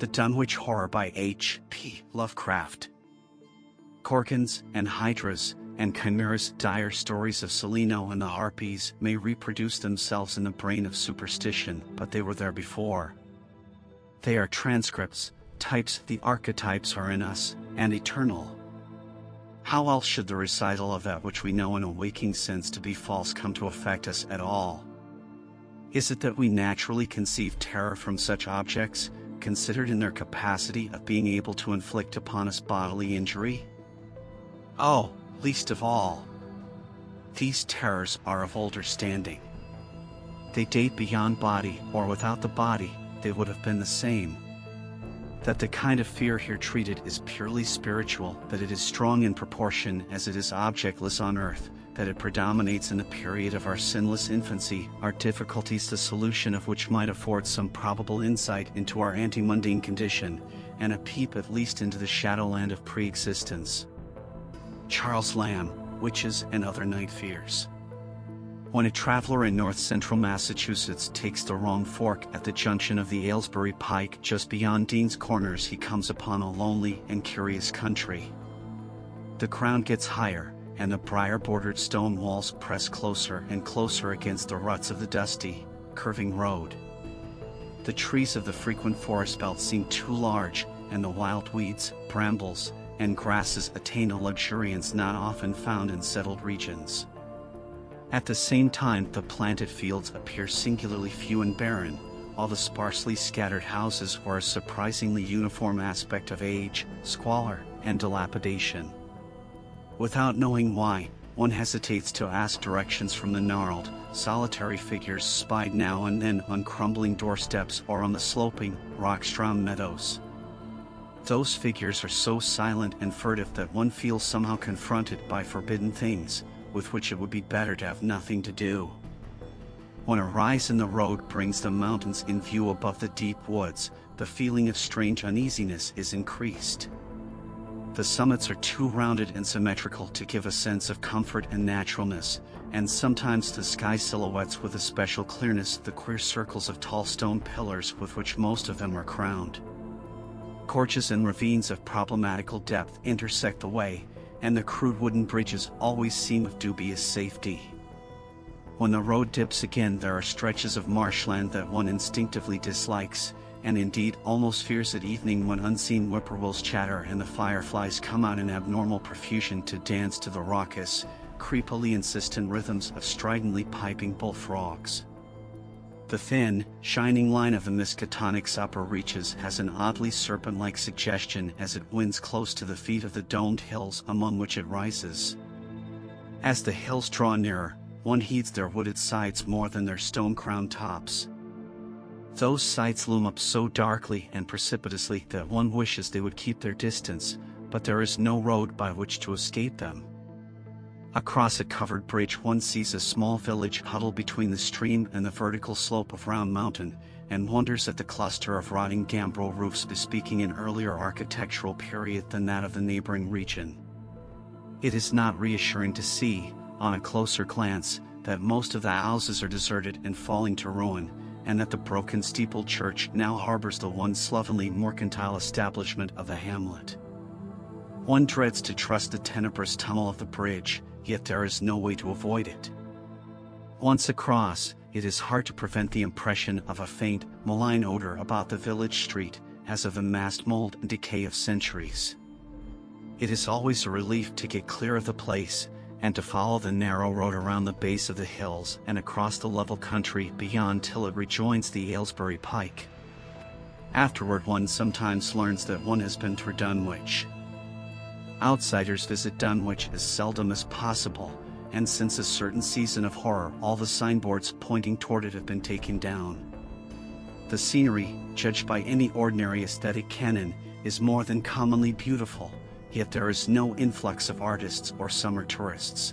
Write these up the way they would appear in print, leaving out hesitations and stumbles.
The Dunwich Horror by H.P. Lovecraft. Gorgons and hydras and chimeras, dire stories of Celino and the Harpies, may reproduce themselves in the brain of superstition, but they were there before. They are transcripts, types, the archetypes are in us, and eternal. How else should the recital of that which we know in a waking sense to be false come to affect us at all? Is it that we naturally conceive terror from such objects, considered in their capacity of being able to inflict upon us bodily injury? Oh, least of all. These terrors are of older standing. They date beyond body, or without the body, they would have been the same. That the kind of fear here treated is purely spiritual, that it is strong in proportion as it is objectless on earth, that it predominates in the period of our sinless infancy, are difficulties the solution of which might afford some probable insight into our ante-mundane condition, and a peep at least into the shadowland of pre-existence. Charles Lamb, Witches and Other Night Fears. When a traveler in north-central Massachusetts takes the wrong fork at the junction of the Aylesbury Pike just beyond Dean's Corners, he comes upon a lonely and curious country. The ground gets higher, and the briar-bordered stone walls press closer and closer against the ruts of the dusty, curving road. The trees of the frequent forest belt seem too large, and the wild weeds, brambles, and grasses attain a luxuriance not often found in settled regions. At the same time, the planted fields appear singularly few and barren, while the sparsely scattered houses wear a surprisingly uniform aspect of age, squalor, and dilapidation. Without knowing why, one hesitates to ask directions from the gnarled, solitary figures spied now and then on crumbling doorsteps or on the sloping, rock-strewn meadows. Those figures are so silent and furtive that one feels somehow confronted by forbidden things, with which it would be better to have nothing to do. When a rise in the road brings the mountains in view above the deep woods, the feeling of strange uneasiness is increased. The summits are too rounded and symmetrical to give a sense of comfort and naturalness, and sometimes the sky silhouettes with a special clearness the queer circles of tall stone pillars with which most of them are crowned. Gorges and ravines of problematical depth intersect the way, and the crude wooden bridges always seem of dubious safety. When the road dips again, there are stretches of marshland that one instinctively dislikes, and indeed almost fears at evening, when unseen whippoorwills chatter and the fireflies come out in abnormal profusion to dance to the raucous, creepily insistent rhythms of stridently piping bullfrogs. The thin, shining line of the Miskatonic's upper reaches has an oddly serpent-like suggestion as it winds close to the feet of the domed hills among which it rises. As the hills draw nearer, one heeds their wooded sides more than their stone-crowned tops. Those sides loom up so darkly and precipitously that one wishes they would keep their distance, but there is no road by which to escape them. Across a covered bridge one sees a small village huddled between the stream and the vertical slope of Round Mountain, and wonders at the cluster of rotting gambrel roofs bespeaking an earlier architectural period than that of the neighboring region. It is not reassuring to see, on a closer glance, that most of the houses are deserted and falling to ruin, and that the broken steepled church now harbors the once slovenly mercantile establishment of the hamlet. One dreads to trust the tenebrous tunnel of the bridge, yet there is no way to avoid it. Once across, it is hard to prevent the impression of a faint, malign odor about the village street, as of the massed mold and decay of centuries. It is always a relief to get clear of the place, and to follow the narrow road around the base of the hills and across the level country beyond till it rejoins the Aylesbury Pike. Afterward one sometimes learns that one has been through Dunwich. Outsiders visit Dunwich as seldom as possible, and since a certain season of horror all the signboards pointing toward it have been taken down. The scenery, judged by any ordinary aesthetic canon, is more than commonly beautiful, yet there is no influx of artists or summer tourists.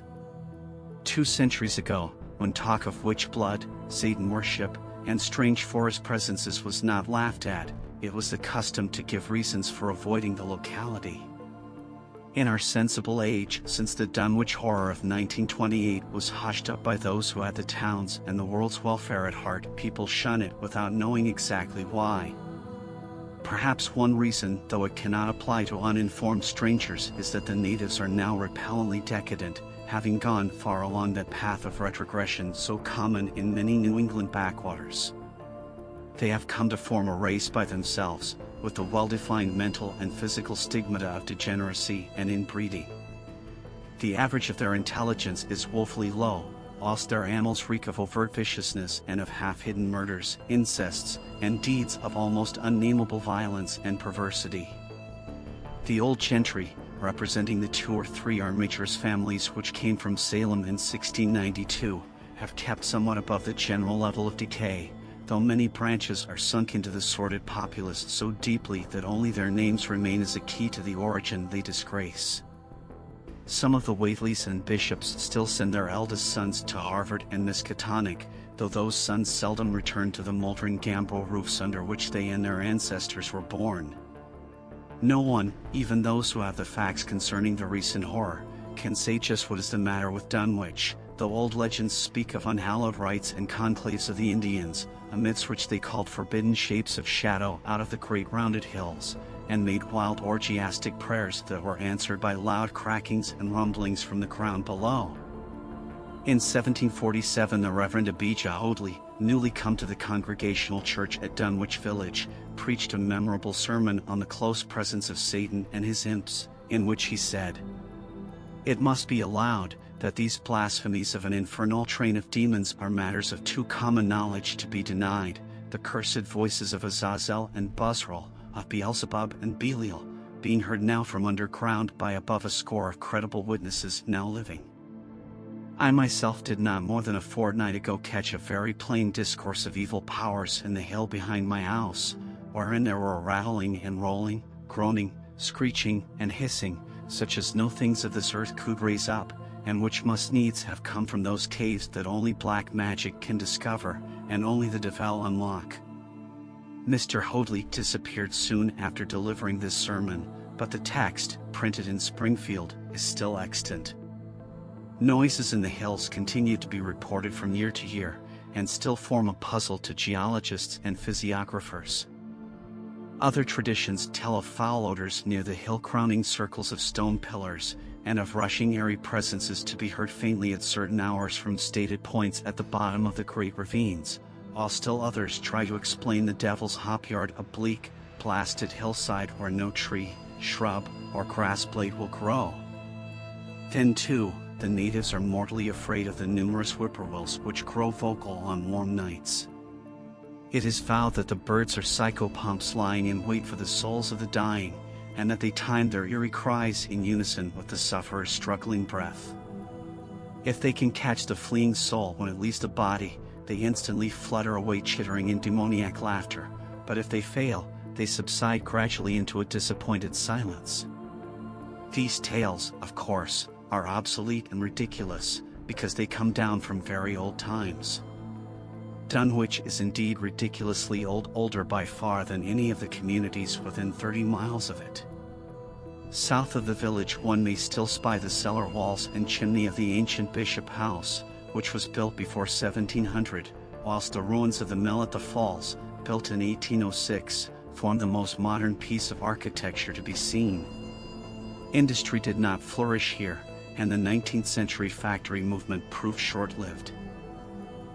2 centuries ago, when talk of witch blood, Satan worship, and strange forest presences was not laughed at, it was the custom to give reasons for avoiding the locality. In our sensible age, since the Dunwich Horror of 1928 was hushed up by those who had the town's and the world's welfare at heart, people shun it without knowing exactly why. Perhaps one reason, though it cannot apply to uninformed strangers, is that the natives are now repellently decadent, having gone far along that path of retrogression so common in many New England backwaters. They have come to form a race by themselves, with the well-defined mental and physical stigmata of degeneracy and inbreeding. The average of their intelligence is woefully low, whilst their annals reek of overt viciousness and of half-hidden murders, incests, and deeds of almost unnameable violence and perversity. The old gentry, representing the 2 or 3 armaturous families which came from Salem in 1692, have kept somewhat above the general level of decay, though many branches are sunk into the sordid populace so deeply that only their names remain as a key to the origin they disgrace. Some of the Whateleys and bishops still send their eldest sons to Harvard and Miskatonic, though those sons seldom return to the moldering gambrel roofs under which they and their ancestors were born. No one, even those who have the facts concerning the recent horror, can say just what is the matter with Dunwich, though old legends speak of unhallowed rites and conclaves of the Indians, amidst which they called forbidden shapes of shadow out of the great rounded hills, and made wild orgiastic prayers that were answered by loud crackings and rumblings from the ground below. In 1747 the Reverend Abijah Hoadley, newly come to the Congregational Church at Dunwich Village, preached a memorable sermon on the close presence of Satan and his imps, in which he said, "It must be allowed that these blasphemies of an infernal train of demons are matters of too common knowledge to be denied, the cursed voices of Azazel and Buzrael, of Beelzebub and Belial, being heard now from underground by above a score of credible witnesses now living. I myself did not more than a fortnight ago catch a very plain discourse of evil powers in the hill behind my house, wherein there were rattling and rolling, groaning, screeching, and hissing, such as no things of this earth could raise up, and which must needs have come from those caves that only black magic can discover, and only the devil unlock." Mr. Hoadley disappeared soon after delivering this sermon, but the text, printed in Springfield, is still extant. Noises in the hills continue to be reported from year to year, and still form a puzzle to geologists and physiographers. Other traditions tell of foul odors near the hill-crowning circles of stone pillars, and of rushing airy presences to be heard faintly at certain hours from stated points at the bottom of the great ravines, while still others try to explain the devil's hop-yard, a bleak, blasted hillside where no tree, shrub, or grass blade will grow. Then too, the natives are mortally afraid of the numerous whippoorwills which grow vocal on warm nights. It is vowed that the birds are psychopomps lying in wait for the souls of the dying, and that they time their eerie cries in unison with the sufferer's struggling breath. If they can catch the fleeing soul when it leaves the body, they instantly flutter away chittering in demoniac laughter, but if they fail, they subside gradually into a disappointed silence. These tales, of course, are obsolete and ridiculous, because they come down from very old times. Dunwich is indeed ridiculously old, older by far than any of the communities within 30 miles of it. South of the village one may still spy the cellar walls and chimney of the ancient Bishop House, which was built before 1700, whilst the ruins of the mill at the Falls, built in 1806, form the most modern piece of architecture to be seen. Industry did not flourish here, and the 19th century factory movement proved short-lived.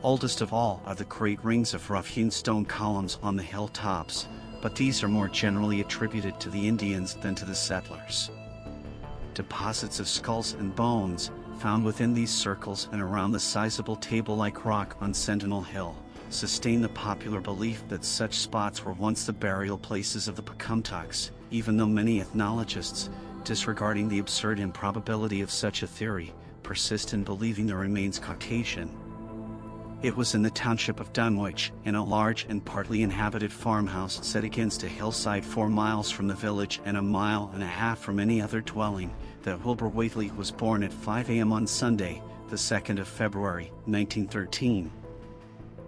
Oldest of all are the great rings of rough-hewn stone columns on the hilltops, but these are more generally attributed to the Indians than to the settlers. Deposits of skulls and bones, found within these circles and around the sizable table-like rock on Sentinel Hill, sustain the popular belief that such spots were once the burial places of the Pocumtucks, even though many ethnologists, disregarding the absurd improbability of such a theory, persist in believing the remains Caucasian. It was in the township of Dunwich, in a large and partly inhabited farmhouse set against a hillside 4 miles from the village and 1.5 miles from any other dwelling, that Wilbur Whately was born at 5 a.m. on Sunday, the 2nd of February, 1913.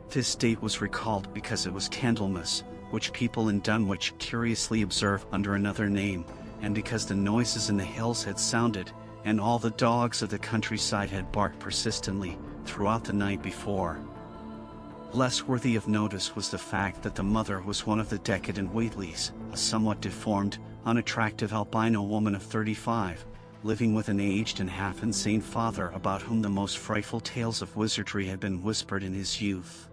This date was recalled because it was Candlemas, which people in Dunwich curiously observe under another name, and because the noises in the hills had sounded, and all the dogs of the countryside had barked persistently throughout the night before. Less worthy of notice was the fact that the mother was one of the decadent Whateleys, a somewhat deformed, unattractive albino woman of 35, living with an aged and half-insane father about whom the most frightful tales of wizardry had been whispered in his youth.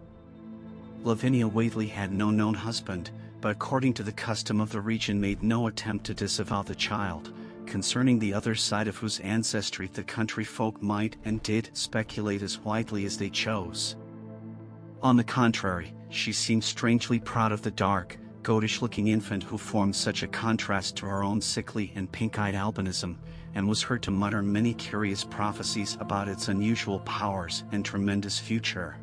Lavinia Whately had no known husband, but according to the custom of the region made no attempt to disavow the child, concerning the other side of whose ancestry the country folk might and did speculate as widely as they chose. On the contrary, she seemed strangely proud of the dark, goatish-looking infant who formed such a contrast to her own sickly and pink-eyed albinism, and was heard to mutter many curious prophecies about its unusual powers and tremendous future.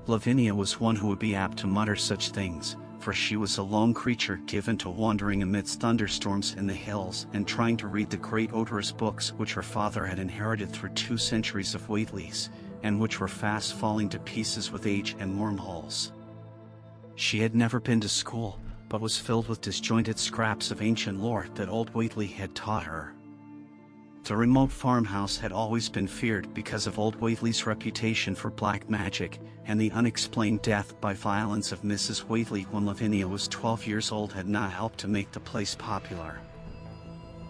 Lavinia was one who would be apt to mutter such things, for she was a lone creature given to wandering amidst thunderstorms in the hills and trying to read the great odorous books which her father had inherited through 2 centuries of Whateleys, and which were fast falling to pieces with age and wormholes. She had never been to school, but was filled with disjointed scraps of ancient lore that old Whately had taught her. The remote farmhouse had always been feared because of old Whately's reputation for black magic, and the unexplained death by violence of Mrs. Whately when Lavinia was 12 years old had not helped to make the place popular.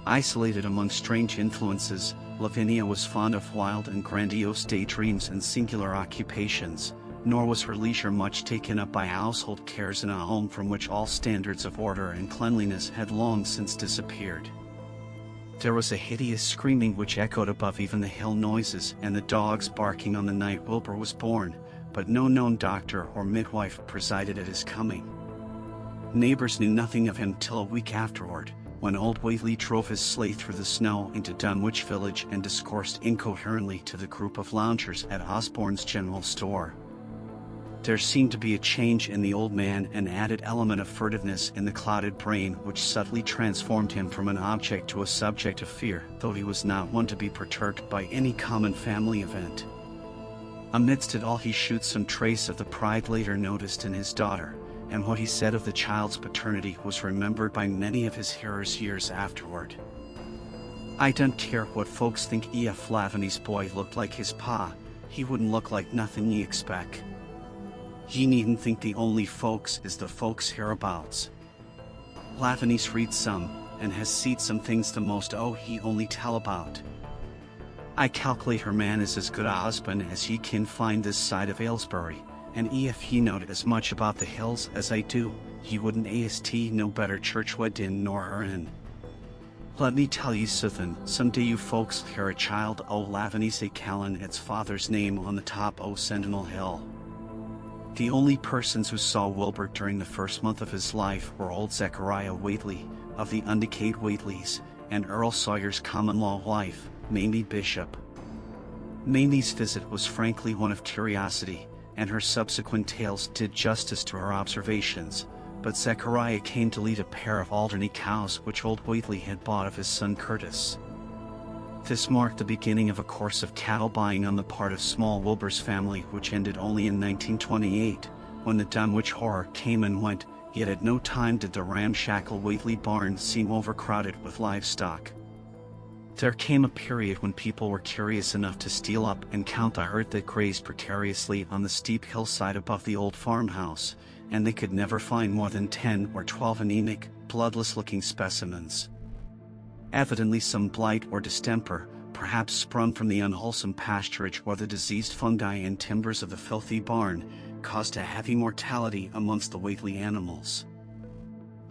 Isolated among strange influences, Lavinia was fond of wild and grandiose daydreams and singular occupations, nor was her leisure much taken up by household cares in a home from which all standards of order and cleanliness had long since disappeared. There was a hideous screaming which echoed above even the hill noises and the dogs barking on the night Wilbur was born, but no known doctor or midwife presided at his coming. Neighbors knew nothing of him till a week afterward, when old Whately drove his sleigh through the snow into Dunwich village and discoursed incoherently to the group of loungers at Osborne's general store. There seemed to be a change in the old man, an added element of furtiveness in the clouded brain which subtly transformed him from an object to a subject of fear, though he was not one to be perturbed by any common family event. Amidst it all he shewed some trace of the pride later noticed in his daughter, and what he said of the child's paternity was remembered by many of his hearers years afterward. "I don't care what folks think if Lavany's boy looked like his pa, he wouldn't look like nothing ye expect. Ye needn't think the only folks is the folks hereabouts. Lavany's read some, and has seed some things the most he only tell about. I calculate her man is as good a husband as ye can find this side of Aylesbury, and if ye knowed as much about the hills as I do, ye wouldn't ast no better church weddin nor her in. Let me tell ye suthin, someday you folks hear a child Lavany say callin' its father's name on the top Sentinel Hill." The only persons who saw Wilbur during the first month of his life were old Zechariah Whately, of the undecayed Whateleys, and Earl Sawyer's common-law wife, Mamie Bishop. Mamie's visit was frankly one of curiosity, and her subsequent tales did justice to her observations, but Zechariah came to lead a pair of Alderney cows which old Whately had bought of his son Curtis. This marked the beginning of a course of cattle buying on the part of small Wilbur's family which ended only in 1928, when the Dunwich Horror came and went, yet at no time did the ramshackle Whately barn seem overcrowded with livestock. There came a period when people were curious enough to steal up and count the herd that grazed precariously on the steep hillside above the old farmhouse, and they could never find more than 10 or 12 anemic, bloodless-looking specimens. Evidently some blight or distemper, perhaps sprung from the unwholesome pasturage or the diseased fungi and timbers of the filthy barn, caused a heavy mortality amongst the Whately animals.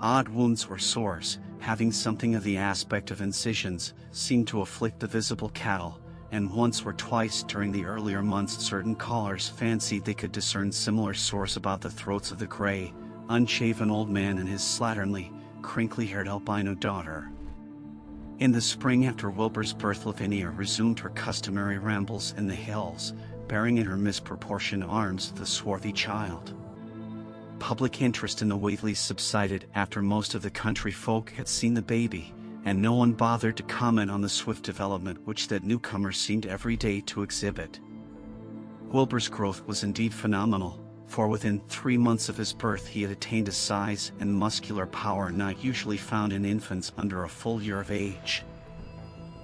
Odd wounds or sores, having something of the aspect of incisions, seemed to afflict the visible cattle, and once or twice during the earlier months certain callers fancied they could discern similar sores about the throats of the gray, unshaven old man and his slatternly, crinkly-haired albino daughter. In the spring after Wilbur's birth, Lavinia resumed her customary rambles in the hills, bearing in her misproportioned arms the swarthy child. Public interest in the Whateleys subsided after most of the country folk had seen the baby, and no one bothered to comment on the swift development which that newcomer seemed every day to exhibit. Wilbur's growth was indeed phenomenal, for within 3 months of his birth he had attained a size and muscular power not usually found in infants under a full year of age.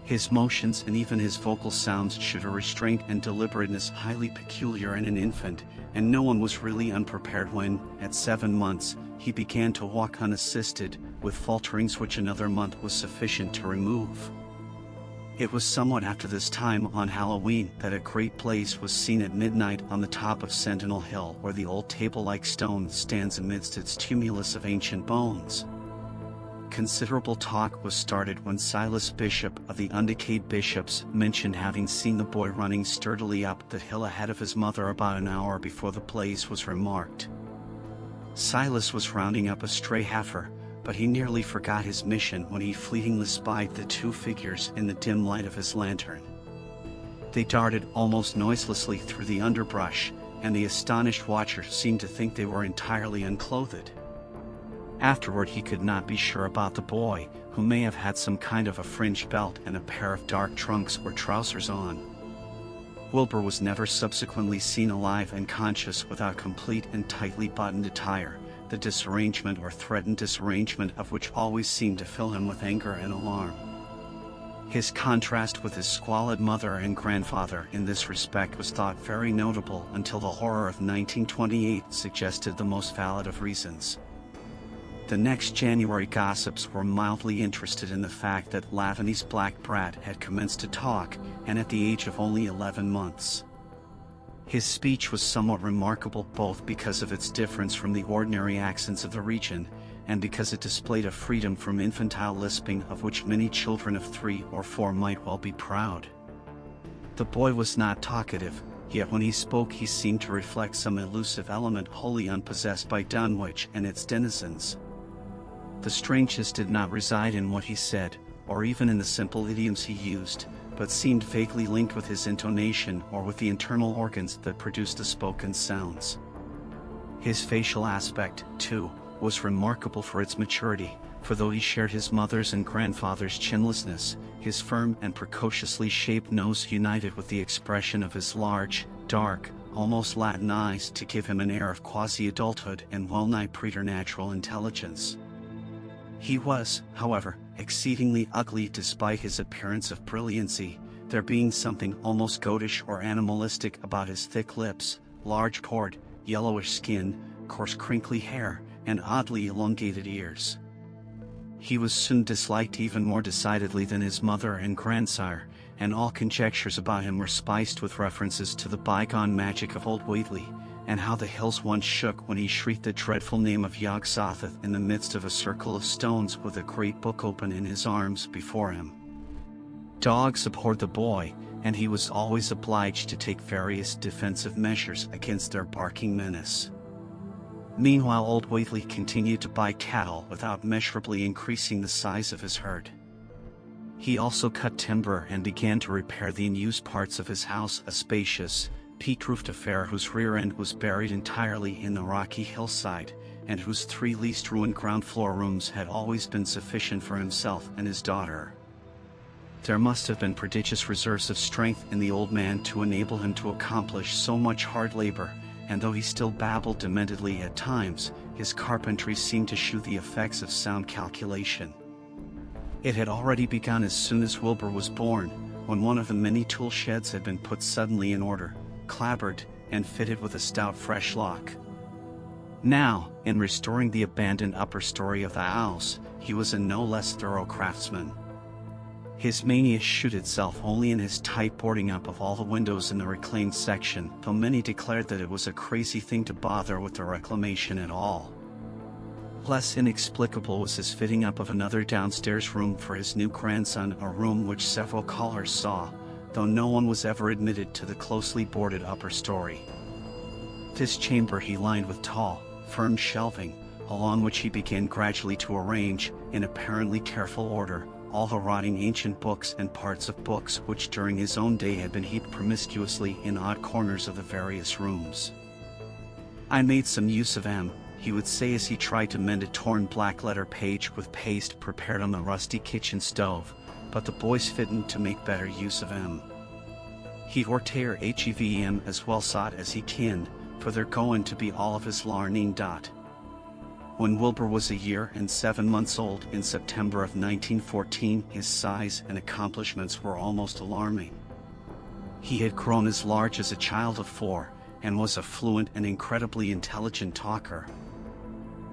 His motions and even his vocal sounds showed a restraint and deliberateness highly peculiar in an infant, and no one was really unprepared when, at 7 months, he began to walk unassisted, with falterings which another month was sufficient to remove. It was somewhat after this time on Halloween that a great blaze was seen at midnight on the top of Sentinel Hill, where the old table-like stone stands amidst its tumulus of ancient bones. Considerable talk was started when Silas Bishop of the Undecayed Bishops mentioned having seen the boy running sturdily up the hill ahead of his mother about an hour before the blaze was remarked. Silas was rounding up a stray heifer, but he nearly forgot his mission when he fleetingly spied the two figures in the dim light of his lantern. They darted almost noiselessly through the underbrush, and the astonished watcher seemed to think they were entirely unclothed. Afterward he could not be sure about the boy, who may have had some kind of a fringed belt and a pair of dark trunks or trousers on. Wilbur was never subsequently seen alive and conscious without complete and tightly buttoned attire, the disarrangement or threatened disarrangement of which always seemed to fill him with anger and alarm. His contrast with his squalid mother and grandfather in this respect was thought very notable until the horror of 1928 suggested the most valid of reasons. The next January gossips were mildly interested in the fact that Lavaney's black brat had commenced to talk, and at the age of only 11 months. His speech was somewhat remarkable both because of its difference from the ordinary accents of the region, and because it displayed a freedom from infantile lisping of which many children of 3 or 4 might well be proud. The boy was not talkative, yet when he spoke he seemed to reflect some elusive element wholly unpossessed by Dunwich and its denizens. The strangeness did not reside in what he said, or even in the simple idioms he used, but seemed vaguely linked with his intonation or with the internal organs that produced the spoken sounds. His facial aspect, too, was remarkable for its maturity, for though he shared his mother's and grandfather's chinlessness, his firm and precociously shaped nose united with the expression of his large, dark, almost Latin eyes to give him an air of quasi-adulthood and well-nigh preternatural intelligence. He was, however, exceedingly ugly despite his appearance of brilliancy, there being something almost goatish or animalistic about his thick lips, large pored, yellowish skin, coarse crinkly hair, and oddly elongated ears. He was soon disliked even more decidedly than his mother and grandsire, and all conjectures about him were spiced with references to the bygone magic of old Whately, and how the hills once shook when he shrieked the dreadful name of Yog-Sothoth in the midst of a circle of stones with a great book open in his arms before him. Dogs abhorred the boy, and he was always obliged to take various defensive measures against their barking menace. Meanwhile old Whately continued to buy cattle without measurably increasing the size of his herd. He also cut timber and began to repair the unused parts of his house, a spacious, peat-roofed affair whose rear end was buried entirely in the rocky hillside, and whose 3 least ruined ground-floor rooms had always been sufficient for himself and his daughter. There must have been prodigious reserves of strength in the old man to enable him to accomplish so much hard labor, and though he still babbled dementedly at times, his carpentry seemed to shew the effects of sound calculation. It had already begun as soon as Wilbur was born, when one of the many tool sheds had been put suddenly in order, clapboarded, and fitted with a stout fresh lock. Now, in restoring the abandoned upper story of the house, he was a no less thorough craftsman. His mania showed itself only in his tight boarding up of all the windows in the reclaimed section, though many declared that it was a crazy thing to bother with the reclamation at all. Less inexplicable was his fitting up of another downstairs room for his new grandson, a room which several callers saw, though no one was ever admitted to the closely boarded upper story. This chamber he lined with tall, firm shelving, along which he began gradually to arrange, in apparently careful order, all the rotting ancient books and parts of books which during his own day had been heaped promiscuously in odd corners of the various rooms. "I made some use of 'em," he would say as he tried to mend a torn black-letter page with paste prepared on the rusty kitchen stove, but the boys fitted to make better use of 'em. He ortair hevm as well sought as he kin, for they're goin' to be all of his larning dot. When Wilbur was a year and 7 months old in September of 1914, his size and accomplishments were almost alarming. He had grown as large as a child of 4, and was a fluent and incredibly intelligent talker.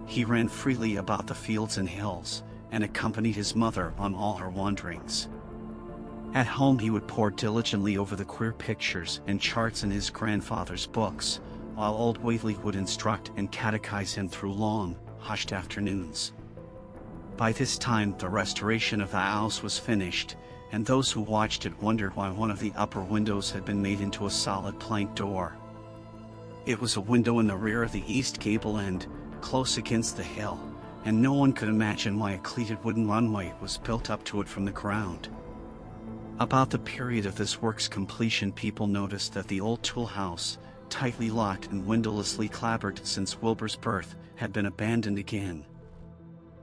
He ran freely about the fields and hills, and accompanied his mother on all her wanderings. At home he would pore diligently over the queer pictures and charts in his grandfather's books, while old Whately would instruct and catechize him through long, hushed afternoons. By this time the restoration of the house was finished, and those who watched it wondered why one of the upper windows had been made into a solid plank door. It was a window in the rear of the east gable end, close against the hill, and no one could imagine why a cleated wooden runway was built up to it from the ground. About the period of this work's completion, people noticed that the old tool house, tightly locked and windowlessly clapboarded since Wilbur's birth, had been abandoned again.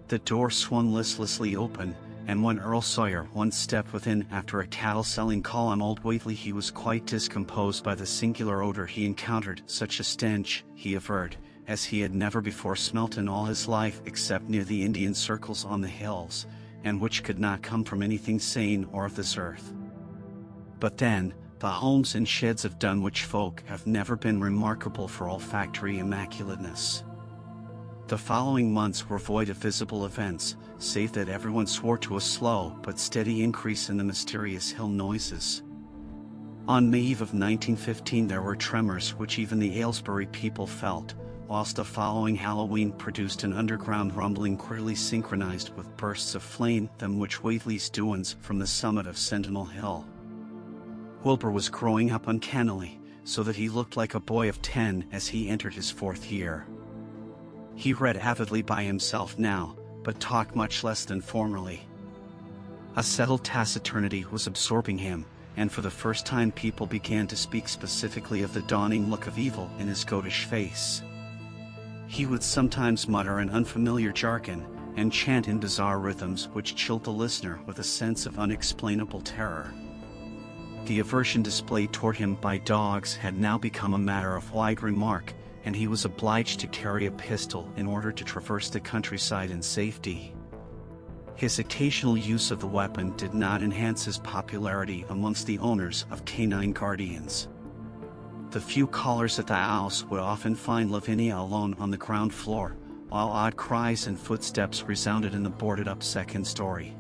The door swung listlessly open, and when Earl Sawyer once stepped within after a cattle-selling call on old Whately, he was quite discomposed by the singular odor he encountered. Such a stench, he averred, as he had never before smelt in all his life except near the Indian circles on the hills, and which could not come from anything sane or of this earth. But then, the homes and sheds of Dunwich folk have never been remarkable for olfactory immaculateness. The following months were void of visible events, save that everyone swore to a slow but steady increase in the mysterious hill noises. On May Eve of 1915 there were tremors which even the Aylesbury people felt, whilst the following Halloween produced an underground rumbling queerly synchronized with bursts of flame than which Whately's doings from the summit of Sentinel Hill. Wilbur was growing up uncannily, so that he looked like a boy of 10 as he entered his 4th year. He read avidly by himself now, but talked much less than formerly. A settled taciturnity was absorbing him, and for the first time people began to speak specifically of the dawning look of evil in his goatish face. He would sometimes mutter an unfamiliar jargon, and chant in bizarre rhythms which chilled the listener with a sense of unexplainable terror. The aversion displayed toward him by dogs had now become a matter of wide remark, and he was obliged to carry a pistol in order to traverse the countryside in safety. His occasional use of the weapon did not enhance his popularity amongst the owners of canine guardians. The few callers at the house would often find Lavinia alone on the ground floor, while odd cries and footsteps resounded in the boarded-up second story.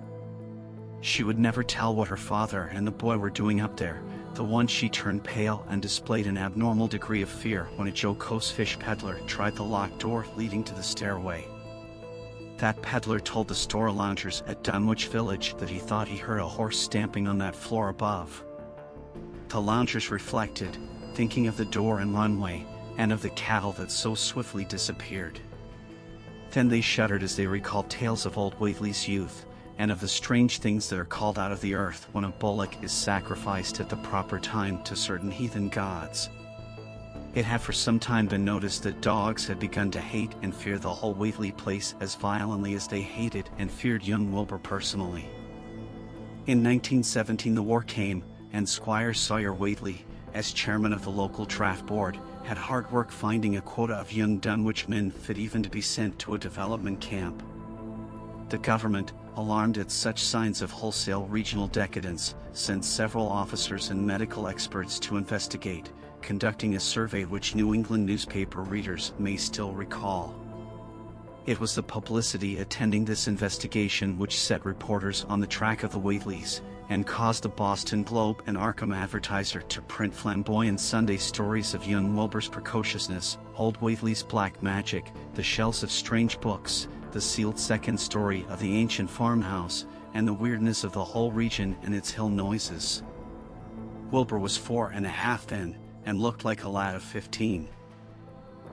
She would never tell what her father and the boy were doing up there. The one she turned pale and displayed an abnormal degree of fear when a jocose fish peddler tried the locked door leading to the stairway. That peddler told the store loungers at Dunwich Village that he thought he heard a horse stamping on that floor above. The loungers reflected, thinking of the door and runway, and of the cattle that so swiftly disappeared. Then they shuddered as they recalled tales of old Whately's youth, and of the strange things that are called out of the earth when a bullock is sacrificed at the proper time to certain heathen gods. It had for some time been noticed that dogs had begun to hate and fear the whole Whately place as violently as they hated and feared young Wilbur personally. In 1917 the war came, and Squire Sawyer Whately, as chairman of the local draft board, had hard work finding a quota of young Dunwich men fit even to be sent to a development camp. The government, alarmed at such signs of wholesale regional decadence, sent several officers and medical experts to investigate, conducting a survey which New England newspaper readers may still recall. It was the publicity attending this investigation which set reporters on the track of the Whateleys, and caused the Boston Globe and Arkham Advertiser to print flamboyant Sunday stories of young Wilbur's precociousness, old Whately's black magic, the shelves of strange books, the sealed second story of the ancient farmhouse, and the weirdness of the whole region and its hill noises. Wilbur was 4.5 then, and looked like a lad of 15.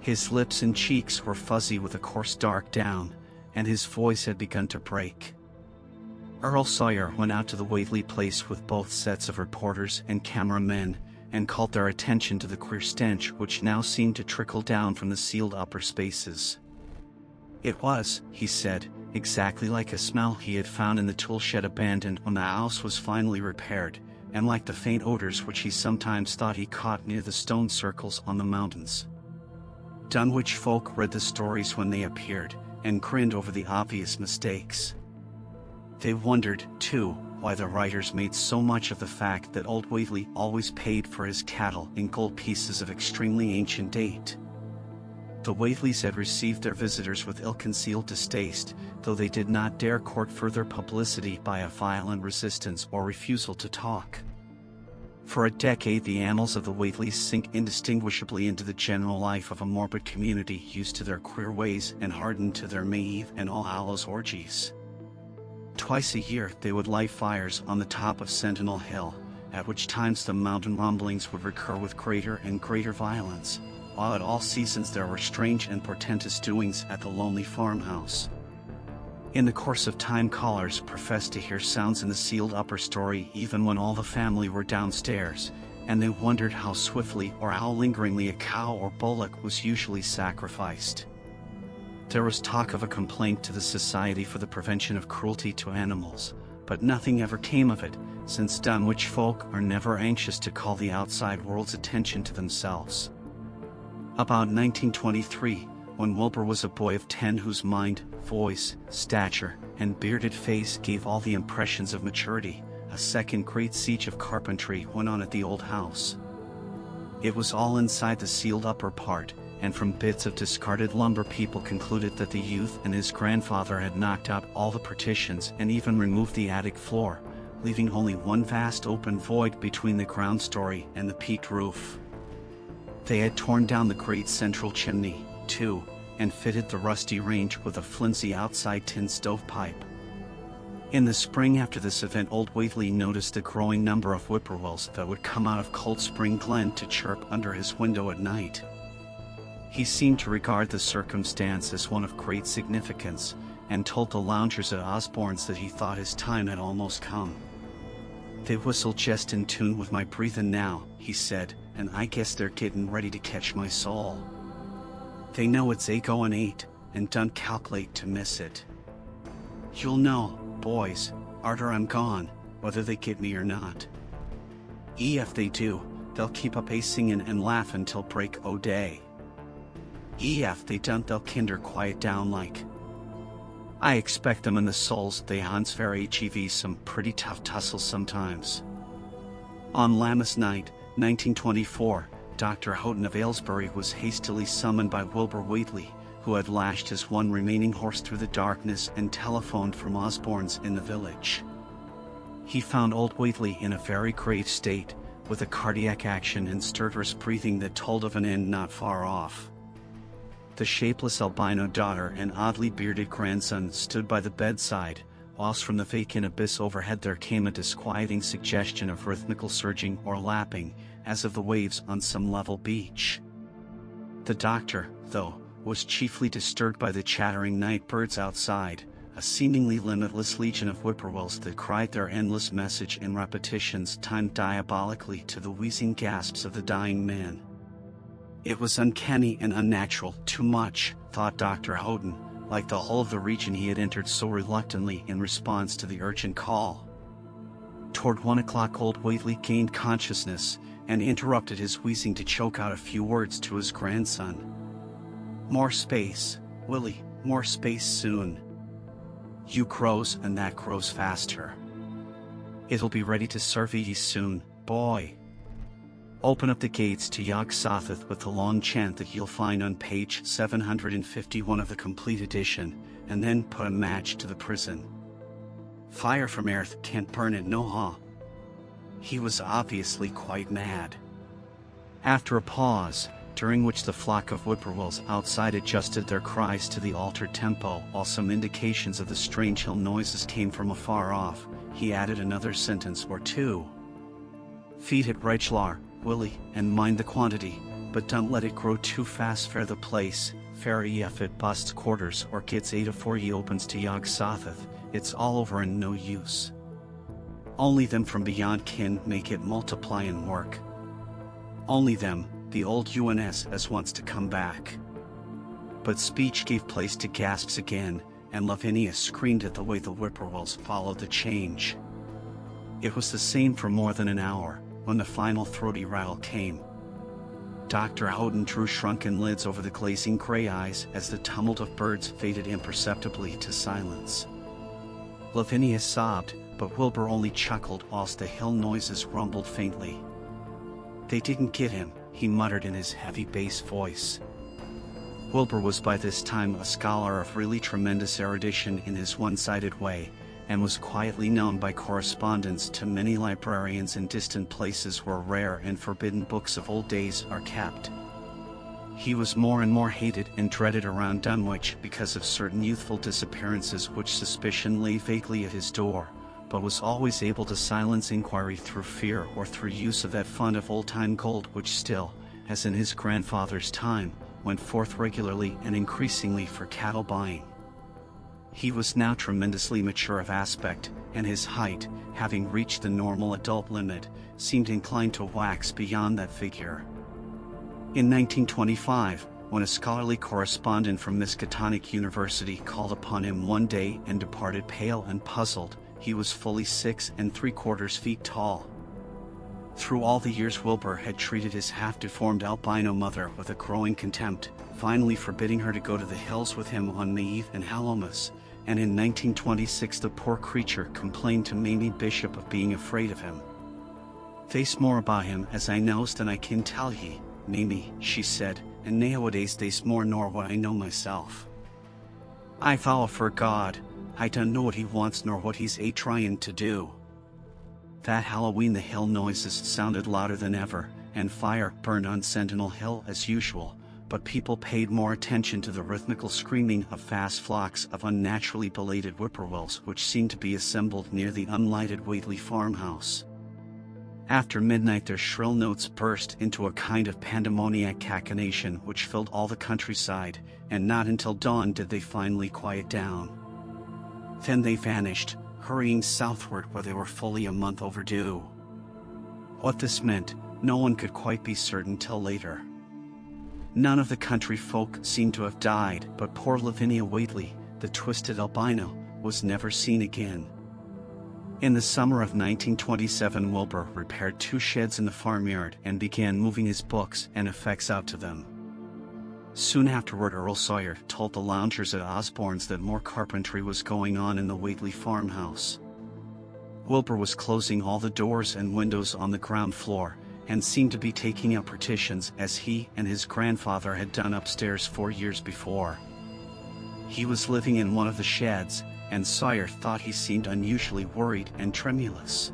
His lips and cheeks were fuzzy with a coarse dark down, and his voice had begun to break. Earl Sawyer went out to the Whately place with both sets of reporters and cameramen, and called their attention to the queer stench which now seemed to trickle down from the sealed upper spaces. It was, he said, exactly like a smell he had found in the tool shed abandoned when the house was finally repaired, and like the faint odors which he sometimes thought he caught near the stone circles on the mountains. Dunwich folk read the stories when they appeared, and grinned over the obvious mistakes. They wondered, too, why the writers made so much of the fact that old Whately always paid for his cattle in gold pieces of extremely ancient date. The Whateleys had received their visitors with ill-concealed distaste, though they did not dare court further publicity by a violent resistance or refusal to talk. For a decade the annals of the Whateleys sink indistinguishably into the general life of a morbid community used to their queer ways and hardened to their May Eve and All Hallows orgies. Twice a year they would light fires on the top of Sentinel Hill, at which times the mountain rumblings would recur with greater and greater violence, while at all seasons there were strange and portentous doings at the lonely farmhouse. In the course of time callers professed to hear sounds in the sealed upper story even when all the family were downstairs, and they wondered how swiftly or how lingeringly a cow or bullock was usually sacrificed. There was talk of a complaint to the Society for the Prevention of Cruelty to Animals, but nothing ever came of it, since Dunwich folk are never anxious to call the outside world's attention to themselves. About 1923, when Wilbur was a boy of 10 whose mind, voice, stature, and bearded face gave all the impressions of maturity, a second great siege of carpentry went on at the old house. It was all inside the sealed upper part, and from bits of discarded lumber people concluded that the youth and his grandfather had knocked out all the partitions and even removed the attic floor, leaving only one vast open void between the ground story and the peaked roof. They had torn down the great central chimney, too, and fitted the rusty range with a flimsy outside tin stovepipe. In the spring after this event old Whately noticed the growing number of whippoorwills that would come out of Cold Spring Glen to chirp under his window at night. He seemed to regard the circumstance as one of great significance, and told the loungers at Osborne's that he thought his time had almost come. "They whistle just in tune with my breathing now," he said, "and I guess they're getting ready to catch my soul. They know it's a-goin' 8, and don't calculate to miss it. You'll know, boys, arter I'm gone, whether they get me or not. If they do, they'll keep up a-singin' and laughin' till break o' day. If they don't, they'll kinder quiet down like. I expect them and the souls they hunts for HEV some pretty tough tussles sometimes." On Lammas night, 1924, Dr. Houghton of Aylesbury was hastily summoned by Wilbur Whately, who had lashed his one remaining horse through the darkness and telephoned from Osborne's in the village. He found old Whately in a very grave state, with a cardiac action and stertorous breathing that told of an end not far off. The shapeless albino daughter and oddly bearded grandson stood by the bedside, whilst from the vacant abyss overhead there came a disquieting suggestion of rhythmical surging or lapping, as of the waves on some level beach. The doctor, though, was chiefly disturbed by the chattering night birds outside, a seemingly limitless legion of whippoorwills that cried their endless message in repetitions timed diabolically to the wheezing gasps of the dying man. It was uncanny and unnatural, too much, thought Dr. Houghton, like the whole of the region he had entered so reluctantly in response to the urgent call. Toward 1 o'clock old Whately gained consciousness, and interrupted his wheezing to choke out a few words to his grandson. "More space, Willie, more space soon. You grows and that grows faster. It'll be ready to serve ye soon, boy. Open up the gates to Yog Sothoth with the long chant that you'll find on page 751 of the complete edition, and then put a match to the prison. Fire from earth can't burn it no ha." He was obviously quite mad. After a pause, during which the flock of whippoorwills outside adjusted their cries to the altered tempo while some indications of the strange hill noises came from afar off, he added another sentence or two. "Feed it Reichlar, Willie, and mind the quantity, but don't let it grow too fast for the place, fair if it busts quarters or gets 8 afore ye opens to Yog Sothoth, it's all over and no use. Only them from beyond kin make it multiply and work. Only them, the old UNS as wants to come back." But speech gave place to gasps again, and Lavinia screamed at the way the whippoorwills followed the change. It was the same for more than an hour, when the final throaty rattle came. Dr. Houghton drew shrunken lids over the glazing gray eyes as the tumult of birds faded imperceptibly to silence. Lavinia sobbed, but Wilbur only chuckled whilst the hill noises rumbled faintly. "They didn't get him," he muttered in his heavy bass voice. Wilbur was by this time a scholar of really tremendous erudition in his one-sided way, and was quietly known by correspondents to many librarians in distant places where rare and forbidden books of old days are kept. He was more and more hated and dreaded around Dunwich because of certain youthful disappearances which suspicion lay vaguely at his door, but was always able to silence inquiry through fear or through use of that fund of old-time gold which still, as in his grandfather's time, went forth regularly and increasingly for cattle buying. He was now tremendously mature of aspect, and his height, having reached the normal adult limit, seemed inclined to wax beyond that figure. In 1925, when a scholarly correspondent from Miskatonic University called upon him one day and departed pale and puzzled, he was fully 6 3/4 feet tall. Through all the years Wilbur had treated his half-deformed albino mother with a growing contempt, finally forbidding her to go to the hills with him on May Eve and Hallowmas, and in 1926 the poor creature complained to Mamie Bishop of being afraid of him. "There's more about him as I knows than I can tell ye, Mamie," she said, "and nowadays there's more nor what I know myself. I vow for God, I don't know what he wants nor what he's a-trying to do." That Halloween the hill noises sounded louder than ever, and fire burned on Sentinel Hill as usual, but people paid more attention to the rhythmical screaming of vast flocks of unnaturally belated whippoorwills which seemed to be assembled near the unlighted Whately farmhouse. After midnight their shrill notes burst into a kind of pandemoniac cachinnation which filled all the countryside, and not until dawn did they finally quiet down. Then they vanished, hurrying southward where they were fully a month overdue. What this meant, no one could quite be certain till later. None of the country folk seemed to have died, but poor Lavinia Whately, the twisted albino, was never seen again. In the summer of 1927 Wilbur repaired 2 sheds in the farmyard and began moving his books and effects out to them. Soon afterward Earl Sawyer told the loungers at Osborne's that more carpentry was going on in the Whately farmhouse. Wilbur was closing all the doors and windows on the ground floor, and seemed to be taking out partitions as he and his grandfather had done upstairs 4 years before. He was living in one of the sheds, and Sawyer thought he seemed unusually worried and tremulous.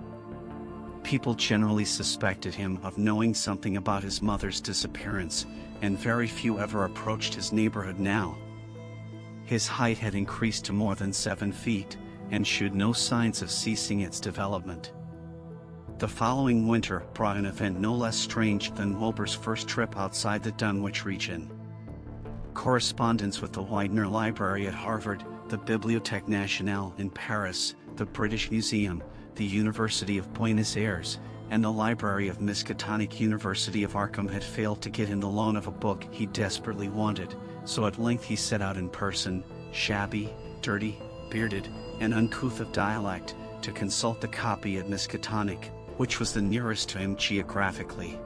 People generally suspected him of knowing something about his mother's disappearance, and very few ever approached his neighborhood now. His height had increased to more than 7 feet, and showed no signs of ceasing its development. The following winter brought an event no less strange than Wilbur's first trip outside the Dunwich region. Correspondence with the Widener Library at Harvard, the Bibliothèque Nationale in Paris, the British Museum, the University of Buenos Aires, and the library of Miskatonic University of Arkham had failed to get him the loan of a book he desperately wanted, so at length he set out in person, shabby, dirty, bearded, and uncouth of dialect, to consult the copy at Miskatonic, which was the nearest to him geographically.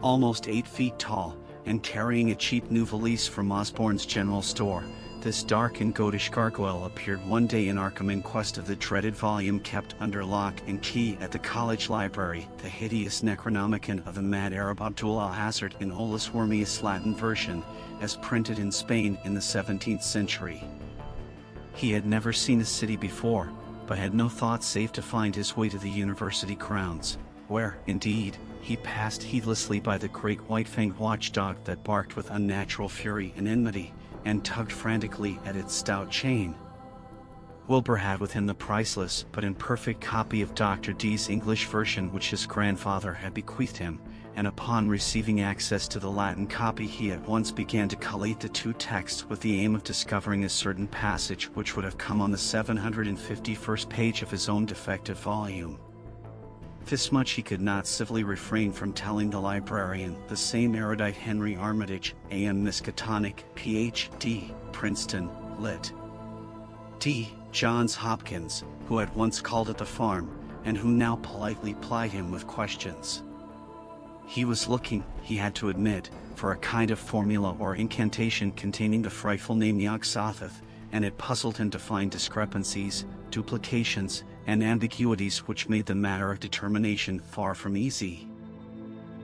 Almost 8 feet tall, and carrying a cheap new valise from Osborne's general store, this dark and goatish gargoyle appeared one day in Arkham in quest of the dreaded volume kept under lock and key at the college library, the hideous Necronomicon of the mad Arab Abdul al-Hazard in Olus Wormius Latin version, as printed in Spain in the 17th century. He had never seen the city before, but had no thought save to find his way to the university grounds, where, indeed, he passed heedlessly by the great white-fanged watchdog that barked with unnatural fury and enmity, and tugged frantically at its stout chain. Wilbur had with him the priceless but imperfect copy of Dr. Dee's English version which his grandfather had bequeathed him, and upon receiving access to the Latin copy he at once began to collate the 2 texts with the aim of discovering a certain passage which would have come on the 751st page of his own defective volume. This much he could not civilly refrain from telling the librarian, the same erudite Henry Armitage, A.M. Miskatonic, Ph.D., Princeton, Lit. D. Johns Hopkins, who had once called at the farm, and who now politely plied him with questions. He was looking, he had to admit, for a kind of formula or incantation containing the frightful name Yog-Sothoth, and it puzzled him to find discrepancies, duplications, and ambiguities which made the matter of determination far from easy.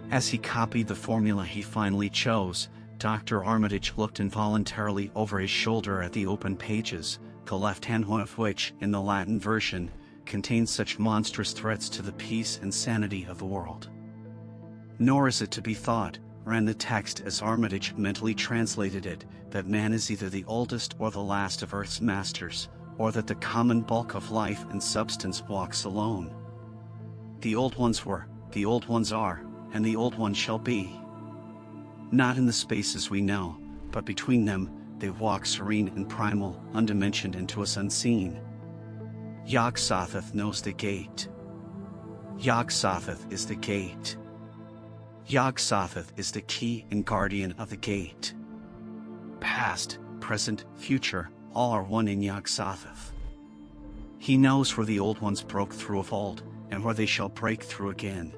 As he copied the formula he finally chose, Dr. Armitage looked involuntarily over his shoulder at the open pages, the left-hand one of which, in the Latin version, contains such monstrous threats to the peace and sanity of the world. Nor is it to be thought, ran the text as Armitage mentally translated it, that man is either the oldest or the last of Earth's masters, or that the common bulk of life and substance walks alone. The old ones were, the old ones are, and the old ones shall be. Not in the spaces we know, but between them, they walk serene and primal, undimensioned and to us unseen. Yog-Sothoth knows the gate. Yog-Sothoth is the gate. Yog-Sothoth is the key and guardian of the gate. Past, present, future, all are one in Yog-Sothoth. He knows where the old ones broke through of old, and where they shall break through again.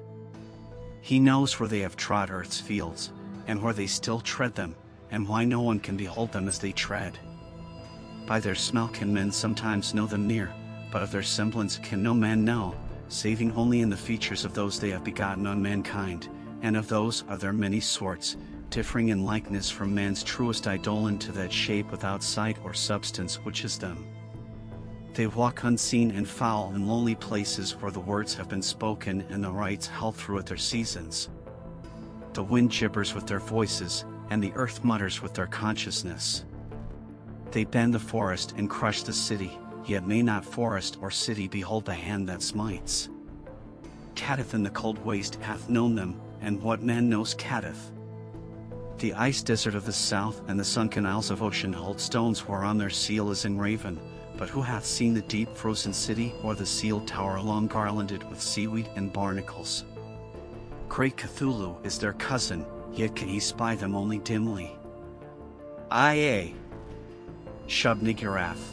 He knows where they have trod earth's fields, and where they still tread them, and why no one can behold them as they tread. By their smell can men sometimes know them near, but of their semblance can no man know, saving only in the features of those they have begotten on mankind, and of those are there many sorts, differing in likeness from man's truest eidolon to that shape without sight or substance which is them. They walk unseen and foul in lonely places where the words have been spoken and the rites held through at their seasons. The wind gibbers with their voices, and the earth mutters with their consciousness. They bend the forest and crush the city, yet may not forest or city behold the hand that smites. Catath in the cold waste hath known them, and what man knows Catath? The ice desert of the south and the sunken isles of ocean hold stones whereon their seal is engraven, but who hath seen the deep frozen city or the sealed tower long garlanded with seaweed and barnacles? Great Cthulhu is their cousin, yet can he spy them only dimly. Ia Shub-Niggurath.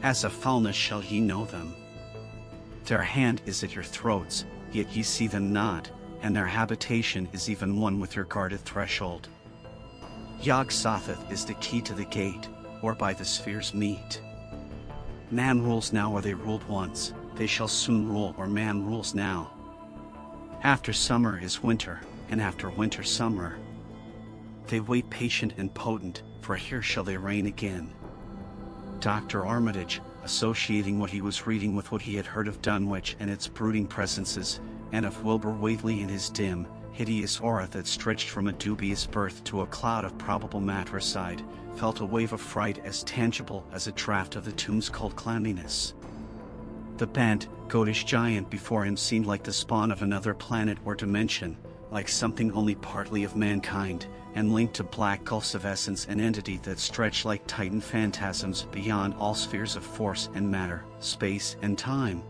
As a foulness shall ye know them. Their hand is at your throats, yet ye see them not, and their habitation is even one with your guarded threshold. Yog-Sothoth is the key to the gate, whereby the spheres meet. Man rules now where they ruled once, they shall soon rule where man rules now. After summer is winter, and after winter summer. They wait patient and potent, for here shall they reign again. Dr. Armitage, associating what he was reading with what he had heard of Dunwich and its brooding presences, and of Wilbur Whately and his dim, hideous aura that stretched from a dubious birth to a cloud of probable matricide, felt a wave of fright as tangible as a draught of the tomb's cold clamminess. The bent, goatish giant before him seemed like the spawn of another planet or dimension, like something only partly of mankind, and linked to black gulfs of essence and entity that stretched like titan phantasms beyond all spheres of force and matter, space and time.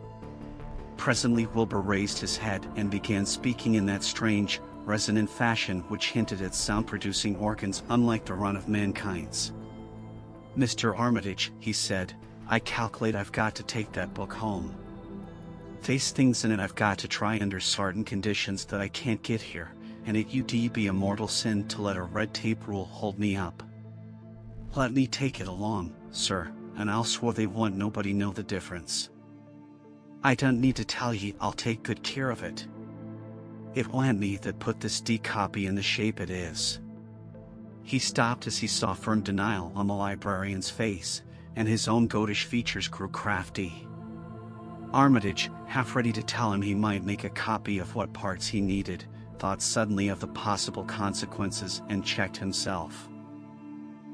Presently Wilbur raised his head and began speaking in that strange, resonant fashion which hinted at sound-producing organs unlike the run of mankind's. "Mr. Armitage," he said, "I calculate I've got to take that book home. There's things in it I've got to try under certain conditions that I can't get here, and it would be a mortal sin to let a red tape rule hold me up. Let me take it along, sir, and I'll swear they won't nobody know the difference. I don't need to tell ye I'll take good care of it. It wasn't me that put this copy in the shape it is." He stopped as he saw firm denial on the librarian's face, and his own goatish features grew crafty. Armitage, half ready to tell him he might make a copy of what parts he needed, thought suddenly of the possible consequences and checked himself.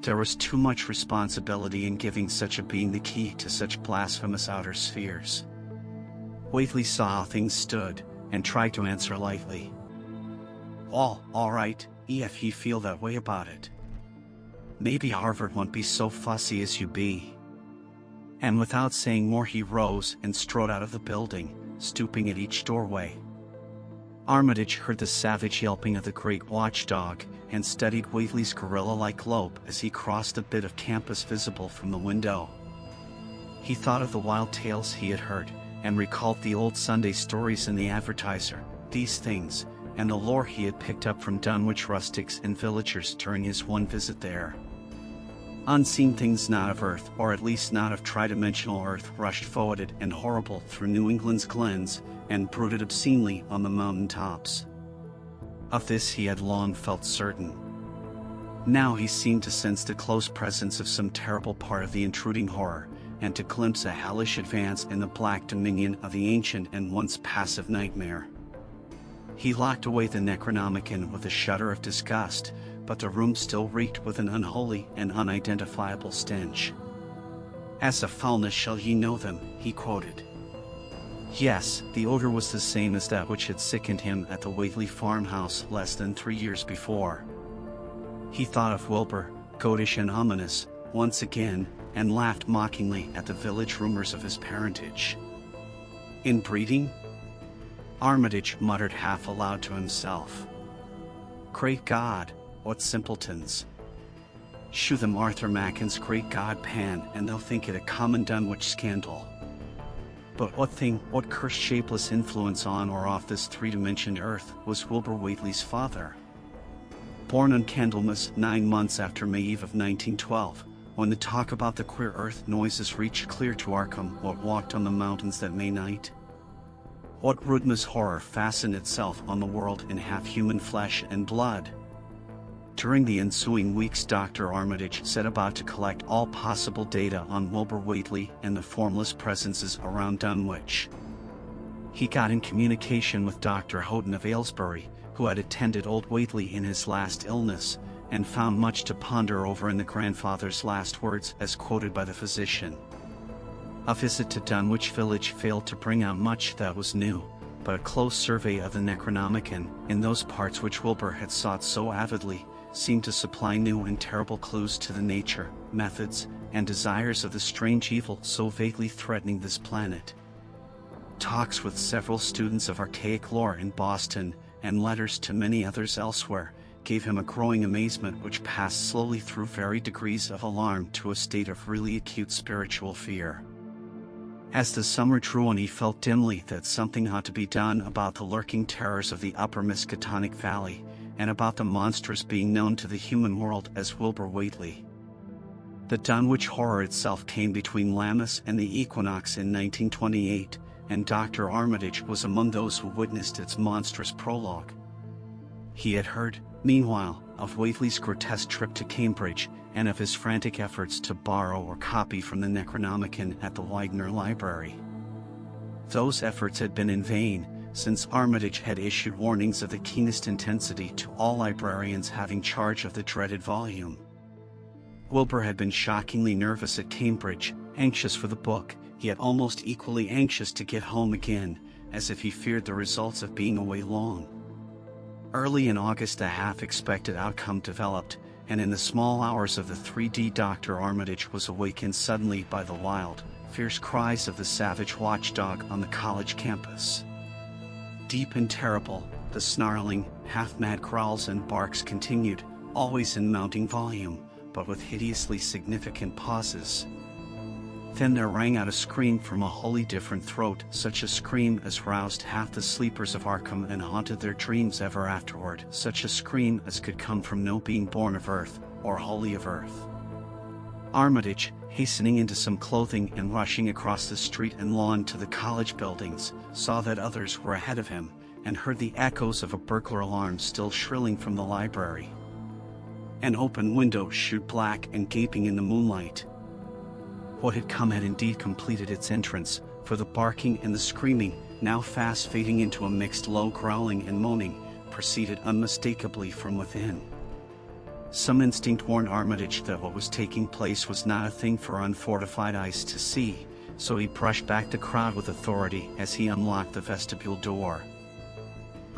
There was too much responsibility in giving such a being the key to such blasphemous outer spheres. Whately saw how things stood, and tried to answer lightly. All right, if ye feel that way about it. Maybe Harvard won't be so fussy as you be." And without saying more he rose and strode out of the building, stooping at each doorway. Armitage heard the savage yelping of the great watchdog, and studied Whately's gorilla-like lope as he crossed the bit of campus visible from the window. He thought of the wild tales he had heard, and recalled the old Sunday stories in the Advertiser, these things, and the lore he had picked up from Dunwich rustics and villagers during his one visit there. Unseen things not of Earth, or at least not of tridimensional Earth, rushed foetid and horrible through New England's glens, and brooded obscenely on the mountain tops. Of this he had long felt certain. Now he seemed to sense the close presence of some terrible part of the intruding horror, and to glimpse a hellish advance in the black dominion of the ancient and once passive nightmare. He locked away the Necronomicon with a shudder of disgust, but the room still reeked with an unholy and unidentifiable stench. "As a foulness shall ye know them," he quoted. Yes, the odor was the same as that which had sickened him at the Whately farmhouse less than 3 years before. He thought of Wilbur, goatish and ominous, once again, and laughed mockingly at the village rumors of his parentage. "Inbreeding?" Armitage muttered half aloud to himself. "Great God, what simpletons! Shew them Arthur Macken's great God Pan, and they'll think it a common Dunwich scandal. But what cursed shapeless influence on or off this three-dimensioned earth was Wilbur Whately's father? Born on Candlemas 9 months after May Eve of 1912, when the talk about the queer earth noises reached clear to Arkham, what walked on the mountains that May night? What ruthless horror fastened itself on the world in half-human flesh and blood? During the ensuing weeks, Dr. Armitage set about to collect all possible data on Wilbur Whately and the formless presences around Dunwich. He got in communication with Dr. Houghton of Aylesbury, who had attended old Whately in his last illness, and found much to ponder over in the grandfather's last words as quoted by the physician. A visit to Dunwich village failed to bring out much that was new, but a close survey of the Necronomicon, in those parts which Wilbur had sought so avidly, seemed to supply new and terrible clues to the nature, methods, and desires of the strange evil so vaguely threatening this planet. Talks with several students of archaic lore in Boston, and letters to many others elsewhere, gave him a growing amazement which passed slowly through varied degrees of alarm to a state of really acute spiritual fear. As the summer drew on, he felt dimly that something ought to be done about the lurking terrors of the upper Miskatonic Valley, and about the monstrous being known to the human world as Wilbur Whately. The Dunwich Horror itself came between Lammas and the equinox in 1928, and Dr. Armitage was among those who witnessed its monstrous prologue. He had heard, meanwhile, of Whately's grotesque trip to Cambridge, and of his frantic efforts to borrow or copy from the Necronomicon at the Widener Library. Those efforts had been in vain, since Armitage had issued warnings of the keenest intensity to all librarians having charge of the dreaded volume. Wilbur had been shockingly nervous at Cambridge, anxious for the book, yet almost equally anxious to get home again, as if he feared the results of being away long. Early in August a half-expected outcome developed, and in the small hours of the 3D Dr. Armitage was awakened suddenly by the wild, fierce cries of the savage watchdog on the college campus. Deep and terrible, the snarling, half-mad growls and barks continued, always in mounting volume, but with hideously significant pauses. Then there rang out a scream from a wholly different throat, such a scream as roused half the sleepers of Arkham and haunted their dreams ever afterward, such a scream as could come from no being born of earth, or wholly of earth. Armitage, hastening into some clothing and rushing across the street and lawn to the college buildings, saw that others were ahead of him, and heard the echoes of a burglar alarm still shrilling from the library. An open window showed black and gaping in the moonlight. What had come had indeed completed its entrance, for the barking and the screaming, now fast fading into a mixed low growling and moaning, proceeded unmistakably from within. Some instinct warned Armitage that what was taking place was not a thing for unfortified eyes to see, so he brushed back the crowd with authority as he unlocked the vestibule door.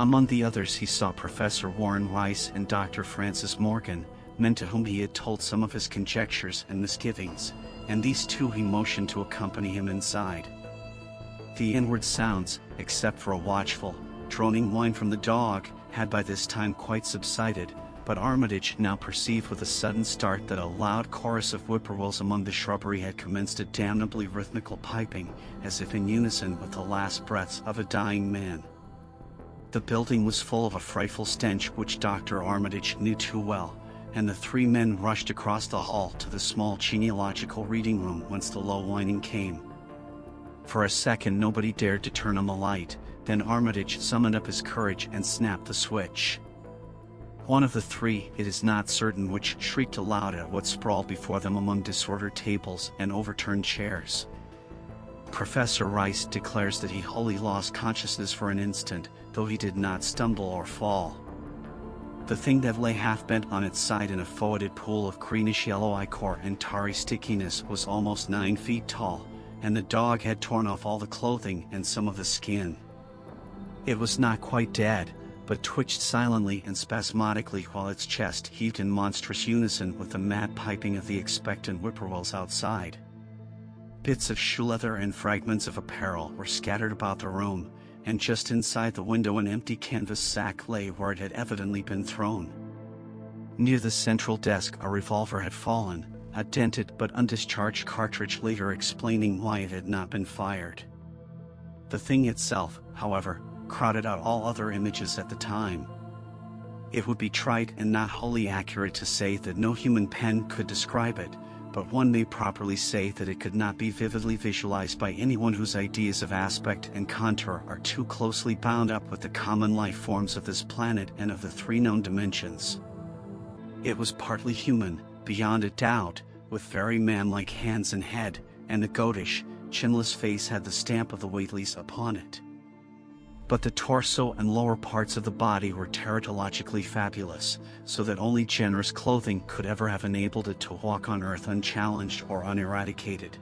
Among the others he saw Professor Warren Rice and Dr. Francis Morgan, men to whom he had told some of his conjectures and misgivings, and these two he motioned to accompany him inside. The inward sounds, except for a watchful, droning whine from the dog, had by this time quite subsided, but Armitage now perceived with a sudden start that a loud chorus of whippoorwills among the shrubbery had commenced a damnably rhythmical piping, as if in unison with the last breaths of a dying man. The building was full of a frightful stench which Dr. Armitage knew too well, and the three men rushed across the hall to the small genealogical reading room whence the low whining came. For a second nobody dared to turn on the light, then Armitage summoned up his courage and snapped the switch. One of the three, it is not certain which, shrieked aloud at what sprawled before them among disordered tables and overturned chairs. Professor Rice declares that he wholly lost consciousness for an instant, though he did not stumble or fall. The thing that lay half-bent on its side in a foetid pool of greenish-yellow ichor and tarry stickiness was almost 9 feet tall, and the dog had torn off all the clothing and some of the skin. It was not quite dead, but twitched silently and spasmodically while its chest heaved in monstrous unison with the mad piping of the expectant whippoorwills outside. Bits of shoe leather and fragments of apparel were scattered about the room, and just inside the window an empty canvas sack lay where it had evidently been thrown. Near the central desk a revolver had fallen, a dented but undischarged cartridge later explaining why it had not been fired. The thing itself, however, crowded out all other images at the time. It would be trite and not wholly accurate to say that no human pen could describe it, but one may properly say that it could not be vividly visualized by anyone whose ideas of aspect and contour are too closely bound up with the common life forms of this planet and of the three known dimensions. It was partly human, beyond a doubt, with very man-like hands and head, and the goatish, chinless face had the stamp of the Whateleys upon it. But the torso and lower parts of the body were teratologically fabulous, so that only generous clothing could ever have enabled it to walk on earth unchallenged or uneradicated.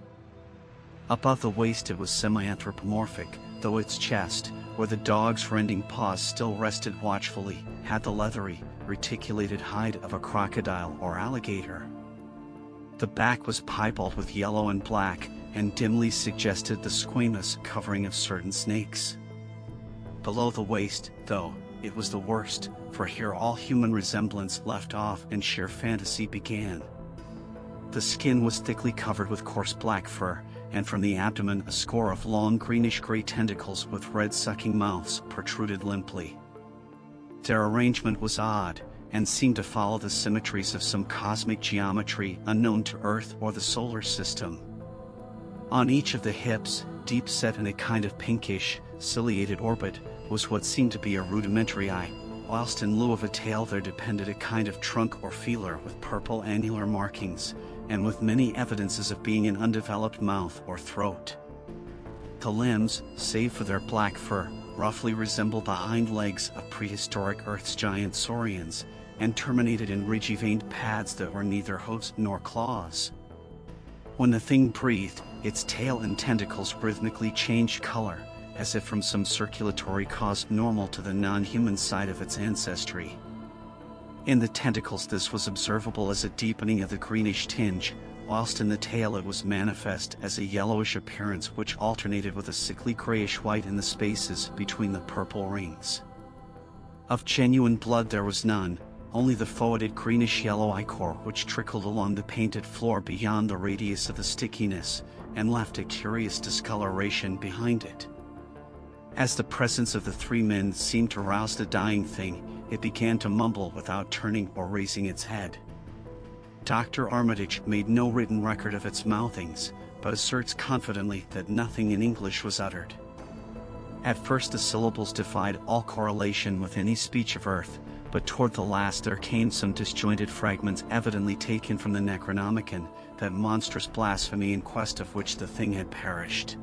Above the waist it was semi-anthropomorphic, though its chest, where the dog's rending paws still rested watchfully, had the leathery, reticulated hide of a crocodile or alligator. The back was piebald with yellow and black, and dimly suggested the squamous covering of certain snakes. Below the waist, though, it was the worst, for here all human resemblance left off and sheer fantasy began. The skin was thickly covered with coarse black fur, and from the abdomen a score of long greenish-gray tentacles with red-sucking mouths protruded limply. Their arrangement was odd, and seemed to follow the symmetries of some cosmic geometry unknown to Earth or the solar system. On each of the hips, deep set in a kind of pinkish, ciliated orbit, was what seemed to be a rudimentary eye, whilst in lieu of a tail there depended a kind of trunk or feeler with purple annular markings, and with many evidences of being an undeveloped mouth or throat. The limbs, save for their black fur, roughly resembled the hind legs of prehistoric Earth's giant saurians, and terminated in ridgy-veined pads that were neither hooves nor claws. When the thing breathed, its tail and tentacles rhythmically changed color, as if from some circulatory cause normal to the non-human side of its ancestry. In the tentacles this was observable as a deepening of the greenish tinge, whilst in the tail it was manifest as a yellowish appearance which alternated with a sickly grayish-white in the spaces between the purple rings. Of genuine blood there was none, only the foetid greenish-yellow ichor which trickled along the painted floor beyond the radius of the stickiness, and left a curious discoloration behind it. As the presence of the three men seemed to rouse the dying thing, it began to mumble without turning or raising its head. Dr. Armitage made no written record of its mouthings, but asserts confidently that nothing in English was uttered. At first the syllables defied all correlation with any speech of Earth, but toward the last there came some disjointed fragments evidently taken from the Necronomicon, that monstrous blasphemy in quest of which the thing had perished.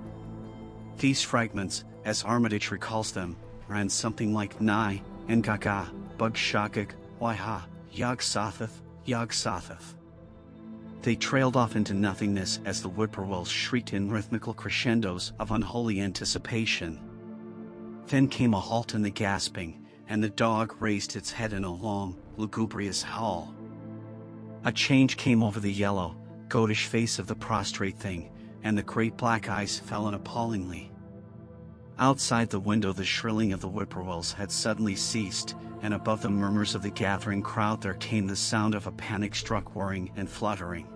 These fragments, as Armitage recalls them, ran something like Nai, Ngaga, Bug Shagag, Waiha, Yog Sothoth, Yog Sothoth. They trailed off into nothingness as the whippoorwills shrieked in rhythmical crescendos of unholy anticipation. Then came a halt in the gasping, and the dog raised its head in a long, lugubrious howl. A change came over the yellow, goatish face of the prostrate thing, and the great black eyes fell in appallingly. Outside the window the shrilling of the whippoorwills had suddenly ceased, and above the murmurs of the gathering crowd there came the sound of a panic-struck whirring and fluttering.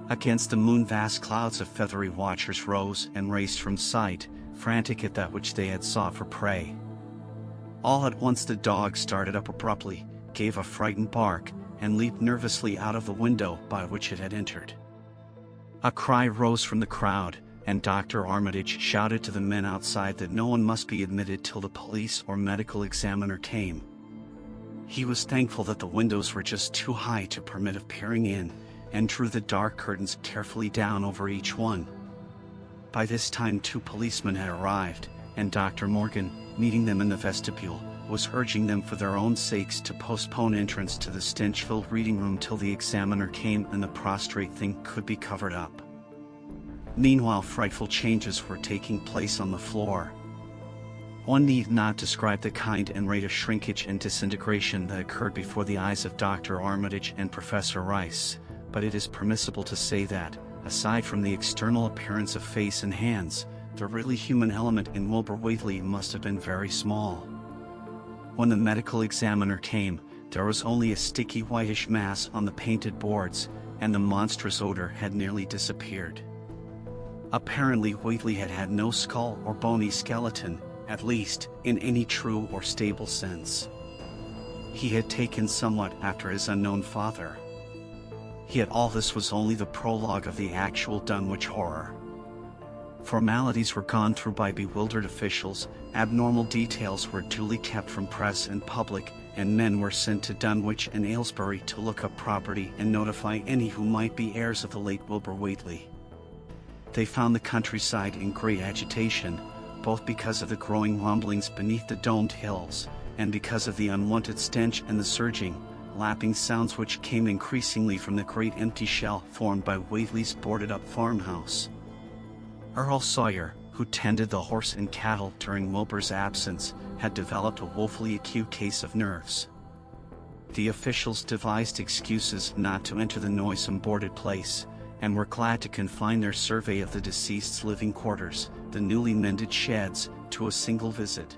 Against the moon vast clouds of feathery watchers rose and raced from sight, frantic at that which they had sought for prey. All at once the dog started up abruptly, gave a frightened bark, and leaped nervously out of the window by which it had entered. A cry rose from the crowd, and Dr. Armitage shouted to the men outside that no one must be admitted till the police or medical examiner came. He was thankful that the windows were just too high to permit of peering in, and drew the dark curtains carefully down over each one. By this time 2 policemen had arrived, and Dr. Morgan, meeting them in the vestibule, was urging them for their own sakes to postpone entrance to the stench-filled reading room till the examiner came and the prostrate thing could be covered up. Meanwhile, frightful changes were taking place on the floor. One need not describe the kind and rate of shrinkage and disintegration that occurred before the eyes of Dr. Armitage and Professor Rice, but it is permissible to say that, aside from the external appearance of face and hands, the really human element in Wilbur Whately must have been very small. When the medical examiner came, there was only a sticky whitish mass on the painted boards, and the monstrous odor had nearly disappeared. Apparently Whately had had no skull or bony skeleton, at least, in any true or stable sense. He had taken somewhat after his unknown father. Yet all this was only the prologue of the actual Dunwich Horror. Formalities were gone through by bewildered officials, abnormal details were duly kept from press and public, and men were sent to Dunwich and Aylesbury to look up property and notify any who might be heirs of the late Wilbur Whately. They found the countryside in great agitation, both because of the growing rumblings beneath the domed hills, and because of the unwanted stench and the surging, lapping sounds which came increasingly from the great empty shell formed by Whately's boarded-up farmhouse. Earl Sawyer, who tended the horse and cattle during Wilbur's absence, had developed a woefully acute case of nerves. The officials devised excuses not to enter the noisome boarded place, and were glad to confine their survey of the deceased's living quarters, the newly mended sheds, to a single visit.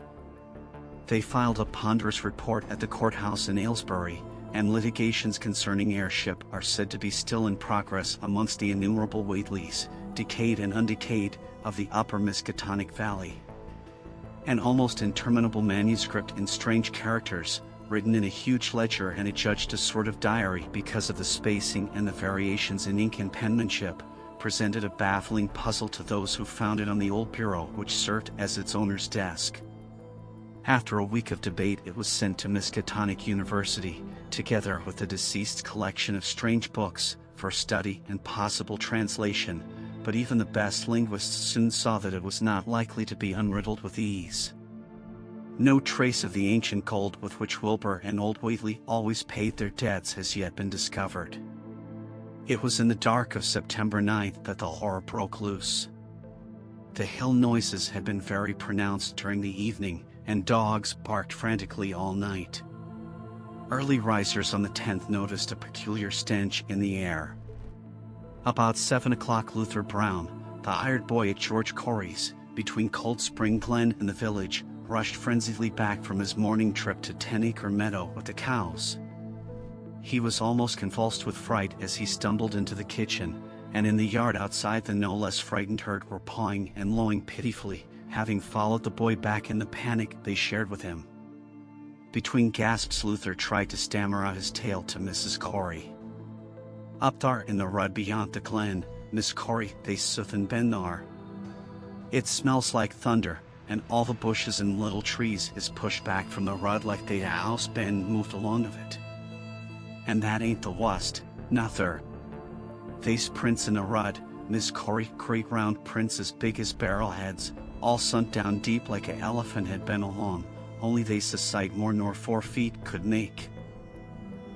They filed a ponderous report at the courthouse in Aylesbury, and litigations concerning heirship are said to be still in progress amongst the innumerable Whateleys, decayed and undecayed, of the upper Miskatonic Valley. An almost interminable manuscript in strange characters, written in a huge ledger and adjudged a sort of diary because of the spacing and the variations in ink and penmanship, presented a baffling puzzle to those who found it on the old bureau which served as its owner's desk. After a week of debate it was sent to Miskatonic University, together with the deceased's collection of strange books, for study and possible translation, but even the best linguists soon saw that it was not likely to be unriddled with ease. No trace of the ancient gold with which Wilbur and old Whately always paid their debts has yet been discovered. It was in the dark of September 9th that the horror broke loose. The hill noises had been very pronounced during the evening, and dogs barked frantically all night. Early risers on the 10th noticed a peculiar stench in the air. About 7 o'clock Luther Brown, the hired boy at George Corey's, between Cold Spring Glen and the village, rushed frenziedly back from his morning trip to 10-acre meadow with the cows. He was almost convulsed with fright as he stumbled into the kitchen, and in the yard outside the no less frightened herd were pawing and lowing pitifully, having followed the boy back in the panic they shared with him. Between gasps Luther tried to stammer out his tale to Mrs. Corey. Up there in the rud beyond the glen, Miss Corey, they suthin ben thar. It smells like thunder, and all the bushes and little trees is pushed back from the rud like they a house been moved along of it. And that ain't the wust, nother. They's prints in the rud, Miss Corey, great round prints as big as barrel heads, all sunk down deep like a elephant had been along, only they's a sight more nor 4 feet could make.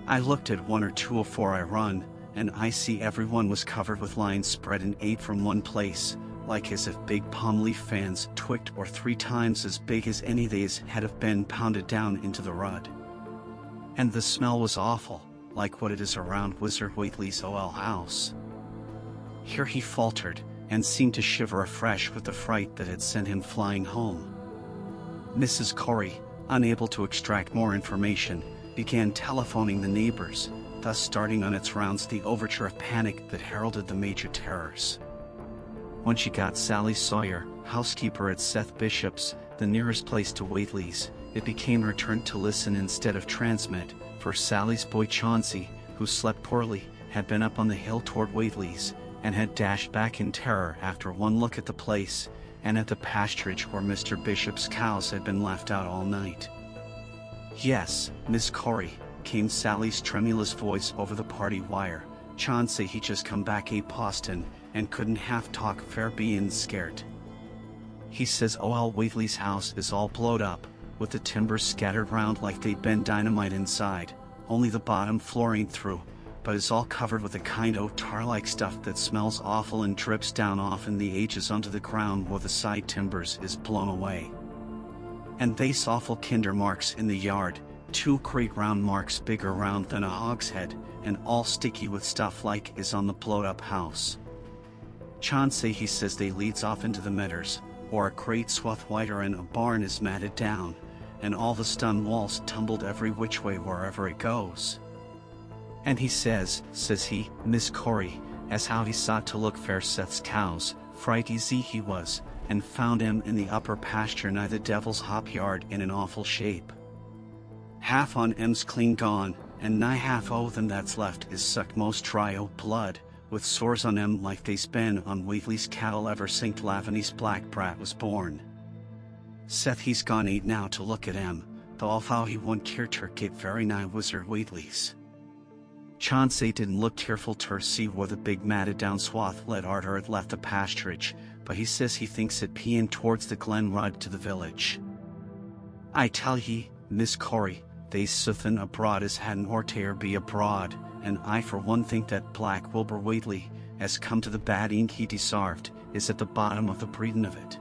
I looked at 1 or 2 afore I run, and I see everyone was covered with lines spread in 8 from one place, like as if big palm leaf fans twicked or 3 times as big as any they's had have been pounded down into the rud. And the smell was awful, like what it is around Wizard Whately's OL house. Here he faltered, and seemed to shiver afresh with the fright that had sent him flying home. Mrs. Corey, unable to extract more information, began telephoning the neighbors, thus starting on its rounds the overture of panic that heralded the major terrors. When she got Sally Sawyer, housekeeper at Seth Bishop's, the nearest place to Whately's, it became her turn to listen instead of transmit, for Sally's boy Chauncey, who slept poorly, had been up on the hill toward Whately's, and had dashed back in terror after one look at the place, and at the pasturage where Mr. Bishop's cows had been left out all night. "Yes, Miss Corey," came Sally's tremulous voice over the party wire. "Chauncey he just come back a Boston, and couldn't half talk fair bein' scared. He says Whately's house is all blowed up, with the timbers scattered round like they'd been dynamite inside, only the bottom floor ain't through, but is all covered with a kind o' tar-like stuff that smells awful and drips down off in the ages onto the ground where the side timbers is blown away. And they's awful kinder marks in the yard, 2 great round marks bigger round than a hogshead, and all sticky with stuff like is on the blowed-up house. Chauncey he says they leads off into the medders, or a great swath whiter and a barn is matted down, and all the stone walls tumbled every which way wherever it goes. And he says he, Miss Corey, as how he sought to look fair Seth's cows, fright easy he was, and found him in the upper pasture nigh the devil's hop yard in an awful shape. Half on em's clean gone, and nigh half o' them that's left is sucked most dry o' blood, with sores on em like they's been on Whately's cattle ever since Lavanny's black brat was born. Seth he's gone ain't now to look at em, though although he won't care ter get very nigh Wizard Whately's. Chauncey didn't look tearful ter see where the big matted down swath led arter had left the pasturage, but he says he thinks it peeing towards the glen rod to the village. I tell ye, Miss Corey, they's suthin abroad as hadn't orter be abroad, and I for one think that Black Wilbur Whately, as come to the bad ink he desarved, is at the bottom of the breedin' of it.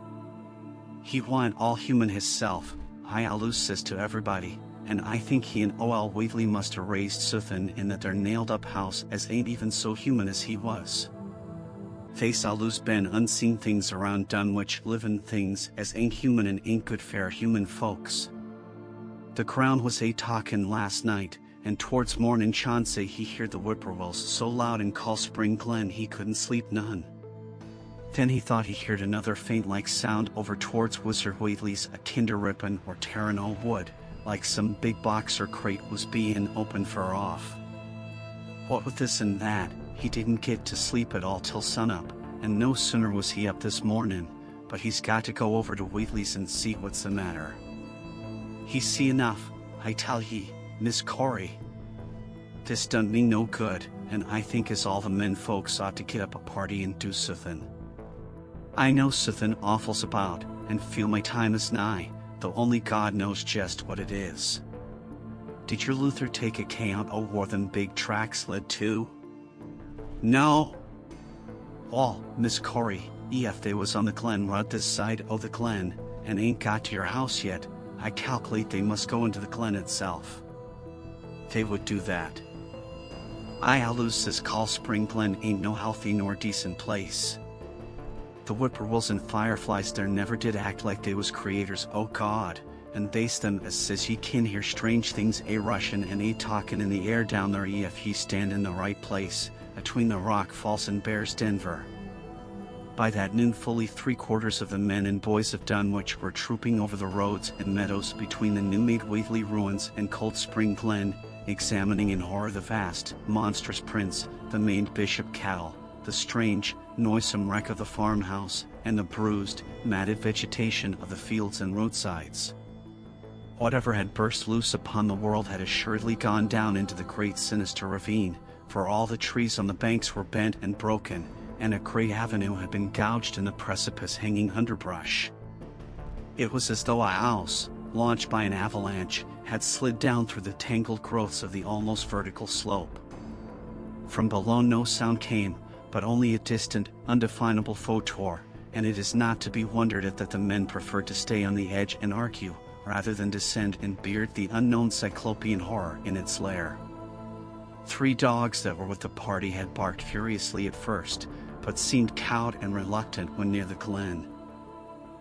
He wa'n't all human hisself, I allus says to everybody, and I think he and O.L. Whately must have raised suthin in that there nailed up house as ain't even so human as he was. They's allus been unseen things around Dunwich, livin' things as ain't human and ain't good fair human folks. The crown was a-talkin' last night, and towards mornin' Chauncey he heard the whippoorwills so loud in Call Spring Glen he couldn't sleep none. Then he thought he heard another faint like sound over towards Wizard Whately's, a tinder rippin' or tearin' o' wood, like some big box or crate was bein' opened fur off. What with this and that, he didn't get to sleep at all till sunup, and no sooner was he up this mornin', but he's got to go over to Whately's and see what's the matter. He's see enough, I tell ye, Miss Corey. This done me no good, and I think as all the men folks ought to get up a party and do suthin'. I know suthin' awful's about, and feel my time is nigh, though only God knows just what it is. Did your Luther take account o' where them big tracks led to? No. Well, Miss Corey, if they was on the glen rod this side o' the glen, and ain't got to your house yet, I calculate they must go into the glen itself. They would do that. I allus says Call Spring Glen ain't no healthy nor decent place. The whippoorwills and fireflies there never did act like they was creators o' God, and they's them as says ye kin hear strange things a-rushin' and a-talkin' in the air down there if ye stand in the right place, atween the Rock Falls and Bears Denver. By that noon fully 3/4 of the men and boys of Dunwich were trooping over the roads and meadows between the new-made Whately ruins and Cold Spring Glen, examining in horror the vast, monstrous prints, the maimed bishop cattle, the strange, noisome wreck of the farmhouse, and the bruised, matted vegetation of the fields and roadsides. Whatever had burst loose upon the world had assuredly gone down into the great sinister ravine, for all the trees on the banks were bent and broken, and a great avenue had been gouged in the precipice hanging underbrush. It was as though a house, launched by an avalanche, had slid down through the tangled growths of the almost vertical slope. From below no sound came, but only a distant, undefinable photor, and it is not to be wondered at that the men preferred to stay on the edge and argue, rather than descend and beard the unknown cyclopean horror in its lair. 3 dogs that were with the party had barked furiously at first, but seemed cowed and reluctant when near the glen.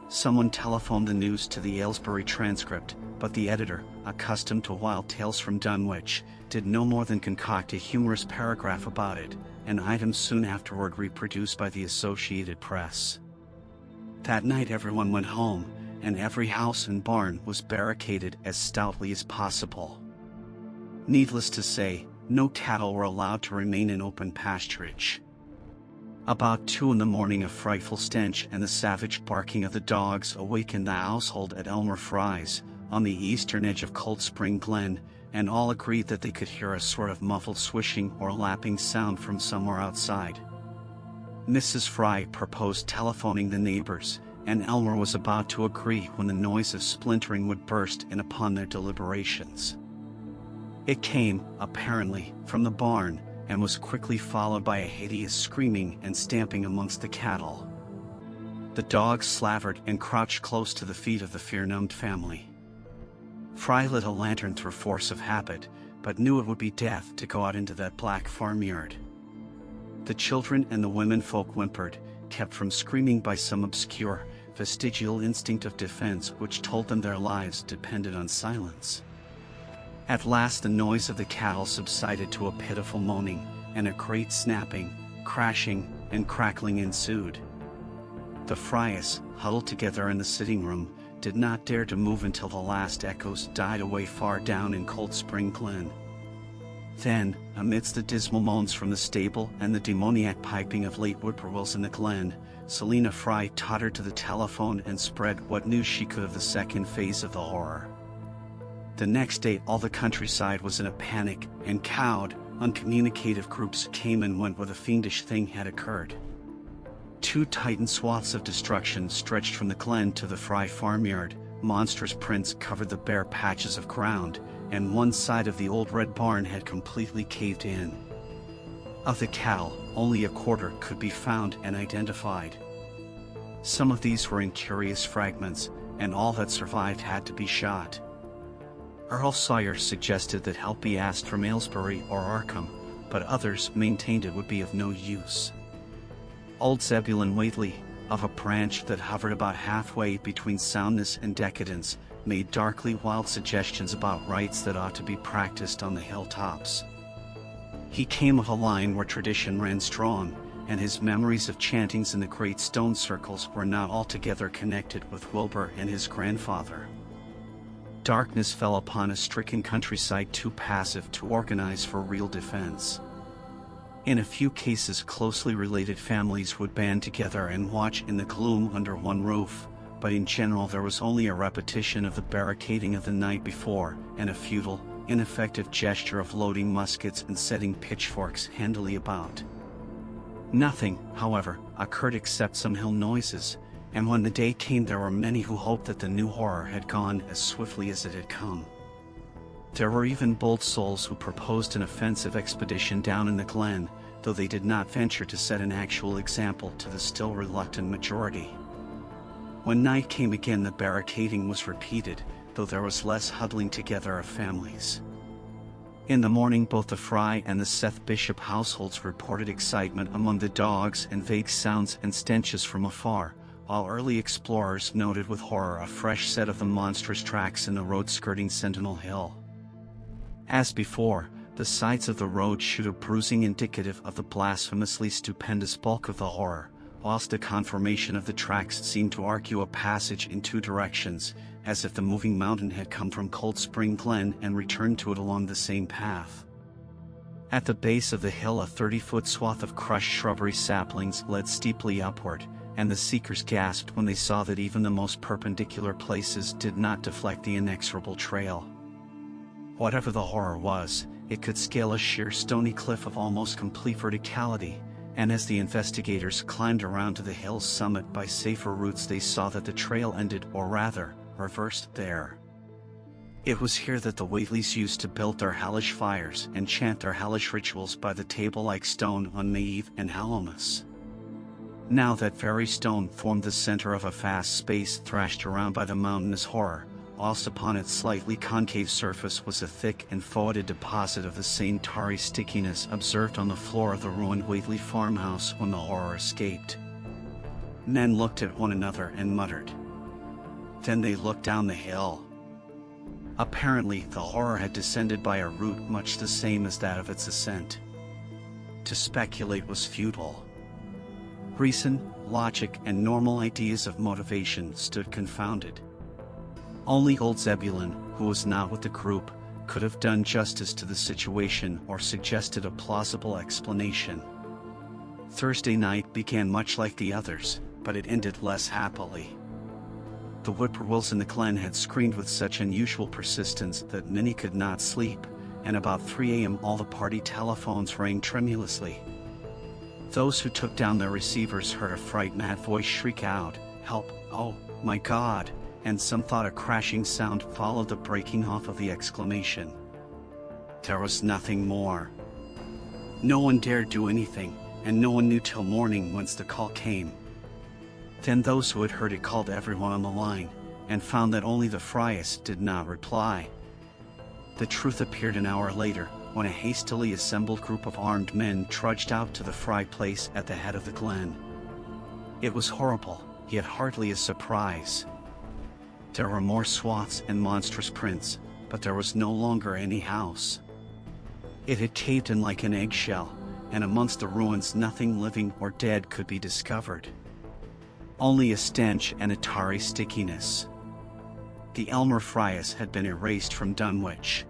Someone telephoned the news to the Aylesbury Transcript, but the editor, accustomed to wild tales from Dunwich, did no more than concoct a humorous paragraph about it, an item soon afterward reproduced by the Associated Press. That night everyone went home, and every house and barn was barricaded as stoutly as possible. Needless to say, no cattle were allowed to remain in open pasturage. About 2 a.m, a frightful stench and the savage barking of the dogs awakened the household at Elmer Fry's, on the eastern edge of Cold Spring Glen, and all agreed that they could hear a sort of muffled swishing or lapping sound from somewhere outside. Mrs. Fry proposed telephoning the neighbors, and Elmer was about to agree when the noise of splintering would burst in upon their deliberations. It came, apparently, from the barn, and was quickly followed by a hideous screaming and stamping amongst the cattle. The dogs slavered and crouched close to the feet of the fear-numbed family. Fry lit a lantern through force of habit, but knew it would be death to go out into that black farmyard. The children and the womenfolk whimpered, kept from screaming by some obscure, vestigial instinct of defense which told them their lives depended on silence. At last the noise of the cattle subsided to a pitiful moaning, and a great snapping, crashing, and crackling ensued. The Frys, huddled together in the sitting room, did not dare to move until the last echoes died away far down in Cold Spring Glen. Then, amidst the dismal moans from the stable and the demoniac piping of late whippoorwills in the glen, Selina Fry tottered to the telephone and spread what news she could of the second phase of the horror. The next day all the countryside was in a panic, and cowed, uncommunicative groups came and went where the fiendish thing had occurred. 2 titan swaths of destruction stretched from the glen to the Fry farmyard, monstrous prints covered the bare patches of ground, and one side of the old red barn had completely caved in. Of the cattle, only a quarter could be found and identified. Some of these were in curious fragments, and all that survived had to be shot. Earl Sawyer suggested that help be asked from Aylesbury or Arkham, but others maintained it would be of no use. Old Zebulon Whately, of a branch that hovered about halfway between soundness and decadence, made darkly wild suggestions about rites that ought to be practiced on the hilltops. He came of a line where tradition ran strong, and his memories of chantings in the great stone circles were not altogether connected with Wilbur and his grandfather. Darkness fell upon a stricken countryside too passive to organize for real defense. In a few cases closely related families would band together and watch in the gloom under one roof, but in general there was only a repetition of the barricading of the night before, and a futile, ineffective gesture of loading muskets and setting pitchforks handily about. Nothing, however, occurred except some hill noises, and when the day came there were many who hoped that the new horror had gone as swiftly as it had come. There were even bold souls who proposed an offensive expedition down in the glen, though they did not venture to set an actual example to the still reluctant majority. When night came again the barricading was repeated, though there was less huddling together of families. In the morning both the Fry and the Seth Bishop households reported excitement among the dogs and vague sounds and stenches from afar, while early explorers noted with horror a fresh set of the monstrous tracks in the road skirting Sentinel Hill. As before, the sides of the road showed a bruising indicative of the blasphemously stupendous bulk of the horror, whilst the conformation of the tracks seemed to argue a passage in 2 directions, as if the moving mountain had come from Cold Spring Glen and returned to it along the same path. At the base of the hill a 30-foot swath of crushed shrubbery saplings led steeply upward, and the seekers gasped when they saw that even the most perpendicular places did not deflect the inexorable trail. Whatever the horror was, it could scale a sheer stony cliff of almost complete verticality, and as the investigators climbed around to the hill's summit by safer routes they saw that the trail ended, or rather, reversed there. It was here that the Whateleys used to build their hellish fires and chant their hellish rituals by the table-like stone on May Eve and Hallowmas. Now that very stone formed the center of a vast space thrashed around by the mountainous horror, whilst upon its slightly concave surface was a thick and foetid deposit of the same tarry stickiness observed on the floor of the ruined Whately farmhouse when the horror escaped. Men looked at one another and muttered. Then they looked down the hill. Apparently, the horror had descended by a route much the same as that of its ascent. To speculate was futile. Reason, logic, and normal ideas of motivation stood confounded. Only old Zebulon, who was not with the group, could have done justice to the situation or suggested a plausible explanation. Thursday night began much like the others, but it ended less happily. The whippoorwills in the glen had screamed with such unusual persistence that many could not sleep, and about 3 a.m. all the party telephones rang tremulously. Those who took down their receivers heard a fright-mad voice shriek out, "Help, oh, my God," and some thought a crashing sound followed the breaking off of the exclamation. There was nothing more. No one dared do anything, and no one knew till morning whence the call came. Then those who had heard it called everyone on the line, and found that only the Frias did not reply. The truth appeared an hour later, when a hastily assembled group of armed men trudged out to the Fry place at the head of the glen. It was horrible, yet hardly a surprise. There were more swaths and monstrous prints, but there was no longer any house. It had caved in like an eggshell, and amongst the ruins nothing living or dead could be discovered. Only a stench and a tarry stickiness. The Elmer Frias had been erased from Dunwich.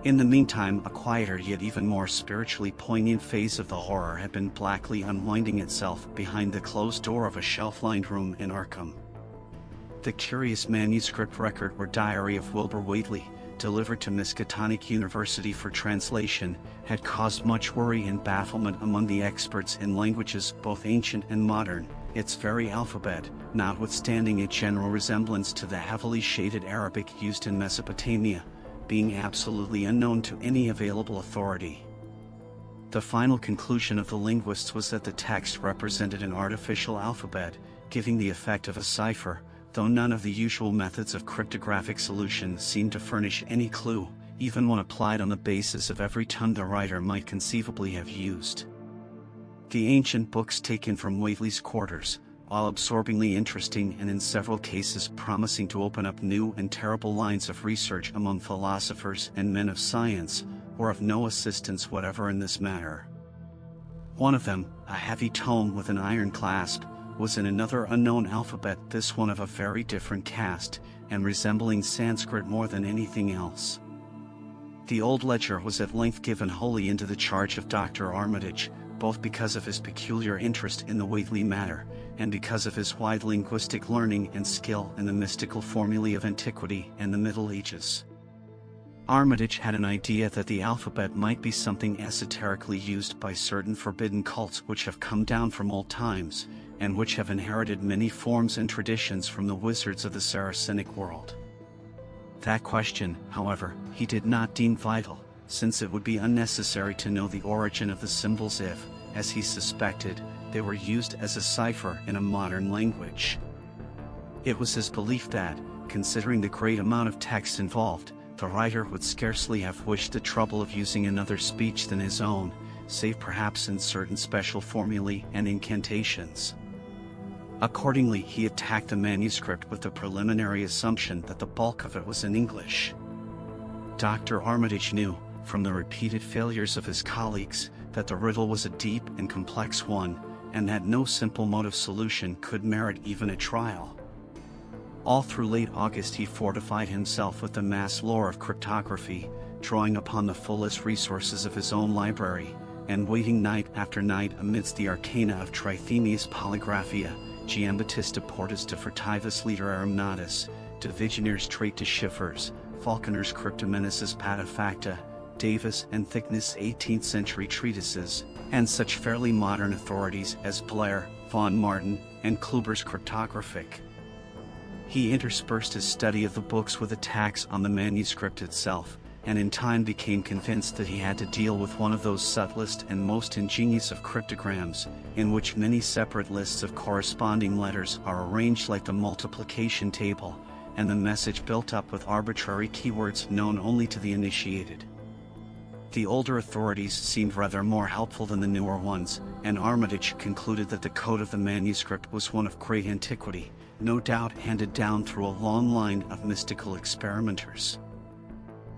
In the meantime, a quieter yet even more spiritually poignant phase of the horror had been blackly unwinding itself behind the closed door of a shelf-lined room in Arkham. The curious manuscript record or diary of Wilbur Whately, delivered to Miskatonic University for translation, had caused much worry and bafflement among the experts in languages both ancient and modern, its very alphabet, notwithstanding its general resemblance to the heavily shaded Arabic used in Mesopotamia, being absolutely unknown to any available authority. The final conclusion of the linguists was that the text represented an artificial alphabet, giving the effect of a cipher, though none of the usual methods of cryptographic solution seemed to furnish any clue, even when applied on the basis of every tongue the writer might conceivably have used. The ancient books taken from Whately's quarters, while absorbingly interesting and in several cases promising to open up new and terrible lines of research among philosophers and men of science, were of no assistance whatever in this matter. One of them, a heavy tome with an iron clasp, was in another unknown alphabet, this one of a very different cast, and resembling Sanskrit more than anything else. The old ledger was at length given wholly into the charge of Dr. Armitage, both because of his peculiar interest in the Whately matter, and because of his wide linguistic learning and skill in the mystical formulae of antiquity and the Middle Ages. Armitage had an idea that the alphabet might be something esoterically used by certain forbidden cults which have come down from old times, and which have inherited many forms and traditions from the wizards of the Saracenic world. That question, however, he did not deem vital, since it would be unnecessary to know the origin of the symbols if, as he suspected, they were used as a cipher in a modern language. It was his belief that, considering the great amount of text involved, the writer would scarcely have wished the trouble of using another speech than his own, save perhaps in certain special formulae and incantations. Accordingly, he attacked the manuscript with the preliminary assumption that the bulk of it was in English. Dr. Armitage knew, from the repeated failures of his colleagues, that the riddle was a deep and complex one, and that no simple mode of solution could merit even a trial. All through late August he fortified himself with the mass lore of cryptography, drawing upon the fullest resources of his own library, and waiting night after night amidst the arcana of Trithemius Polygraphia, Giambattista Portus de Furtivus Literarum Natus, de Vigenier's Trait de Chiffres, Falconer's Cryptomenesis Patefacta, Davis and Thickness 18th century treatises, and such fairly modern authorities as Blair, Von Martin, and Kluber's Cryptographic. He interspersed his study of the books with attacks on the manuscript itself, and in time became convinced that he had to deal with one of those subtlest and most ingenious of cryptograms, in which many separate lists of corresponding letters are arranged like the multiplication table, and the message built up with arbitrary keywords known only to the initiated. The older authorities seemed rather more helpful than the newer ones, and Armitage concluded that the code of the manuscript was one of great antiquity, no doubt handed down through a long line of mystical experimenters.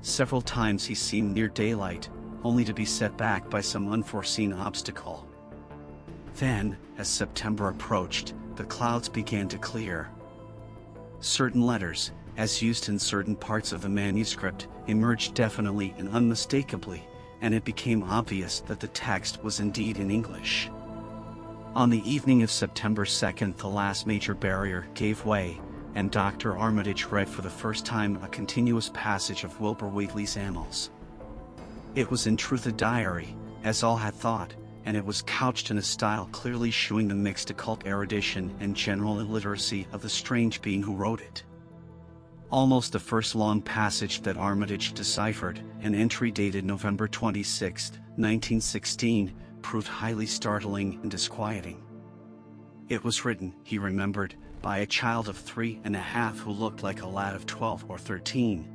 Several times he seemed near daylight, only to be set back by some unforeseen obstacle. Then, as September approached, the clouds began to clear. Certain letters, as used in certain parts of the manuscript, emerged definitely and unmistakably, and it became obvious that the text was indeed in English. On the evening of September 2nd, the last major barrier gave way, and Dr. Armitage read for the first time a continuous passage of Wilbur Whately's Annals. It was in truth a diary, as all had thought, and it was couched in a style clearly shewing the mixed occult erudition and general illiteracy of the strange being who wrote it. Almost the first long passage that Armitage deciphered, an entry dated November 26, 1916, proved highly startling and disquieting. It was written, he remembered, by a child of 3.5 who looked like a lad of 12 or 13.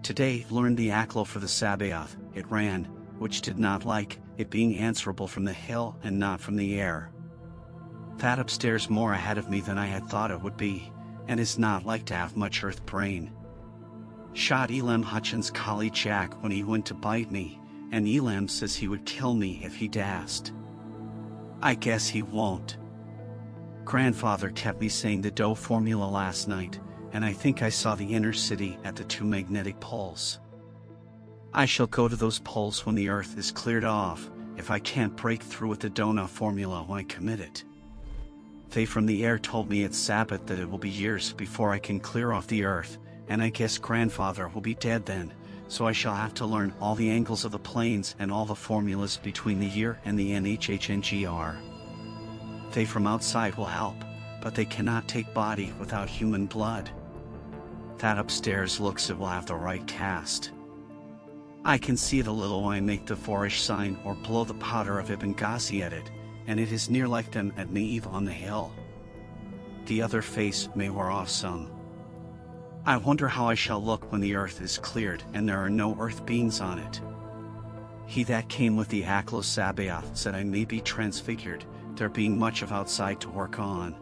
Today learned the Aklo for the Sabbath, it ran, which did not like it being answerable from the hill and not from the air. That upstairs more ahead of me than I had thought it would be, and is not like to have much earth brain. Shot Elam Hutchins' collie Jack when he went to bite me, and Elam says he would kill me if he dast. I guess he won't. Grandfather kept me saying the dough formula last night, and I think I saw the inner city at the 2 magnetic poles. I shall go to those poles when the earth is cleared off, if I can't break through with the donut formula when I commit it. They from the air told me at Sabbath that it will be years before I can clear off the earth, and I guess grandfather will be dead then, so I shall have to learn all the angles of the planes and all the formulas between the year and the NHHNGR. They from outside will help, but they cannot take body without human blood. That upstairs looks it will have the right cast. I can see it a little when I make the fourish sign or blow the powder of Ibn Ghazi at it, and it is near like them at Naive on the hill. The other face may wear off some. I wonder how I shall look when the earth is cleared and there are no earth beings on it. He that came with the Aklo Sabbath said I may be transfigured, there being much of outside to work on.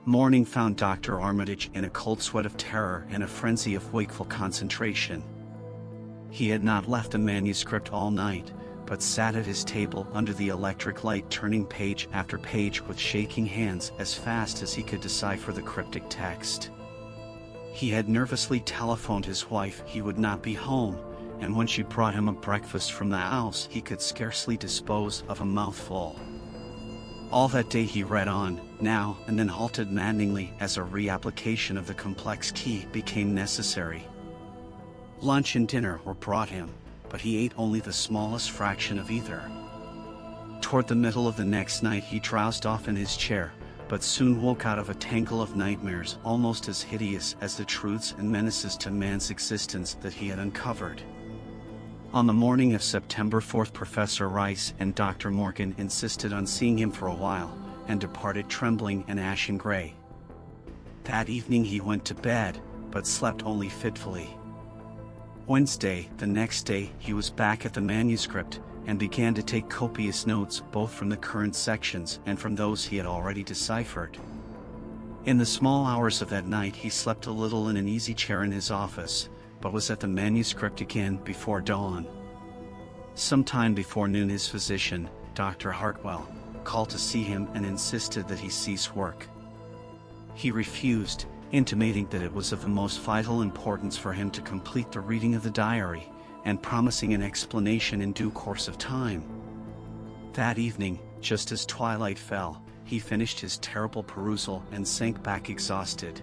Morning found Dr. Armitage in a cold sweat of terror and a frenzy of wakeful concentration. He had not left the manuscript all night, but sat at his table under the electric light turning page after page with shaking hands as fast as he could decipher the cryptic text. He had nervously telephoned his wife he would not be home, and when she brought him a breakfast from the house he could scarcely dispose of a mouthful. All that day he read on, now and then halted maddeningly as a reapplication of the complex key became necessary. Lunch and dinner were brought him, but he ate only the smallest fraction of either. Toward the middle of the next night he drowsed off in his chair, but soon woke out of a tangle of nightmares almost as hideous as the truths and menaces to man's existence that he had uncovered. On the morning of September 4th, Professor Rice and Dr. Morgan insisted on seeing him for a while, and departed trembling and ashen gray. That evening he went to bed, but slept only fitfully. Wednesday, the next day, he was back at the manuscript, and began to take copious notes both from the current sections and from those he had already deciphered. In the small hours of that night he slept a little in an easy chair in his office, but was at the manuscript again before dawn. Some time before noon his physician, Dr. Hartwell, called to see him and insisted that he cease work. He refused, intimating that it was of the most vital importance for him to complete the reading of the diary, and promising an explanation in due course of time. That evening, just as twilight fell, he finished his terrible perusal and sank back exhausted.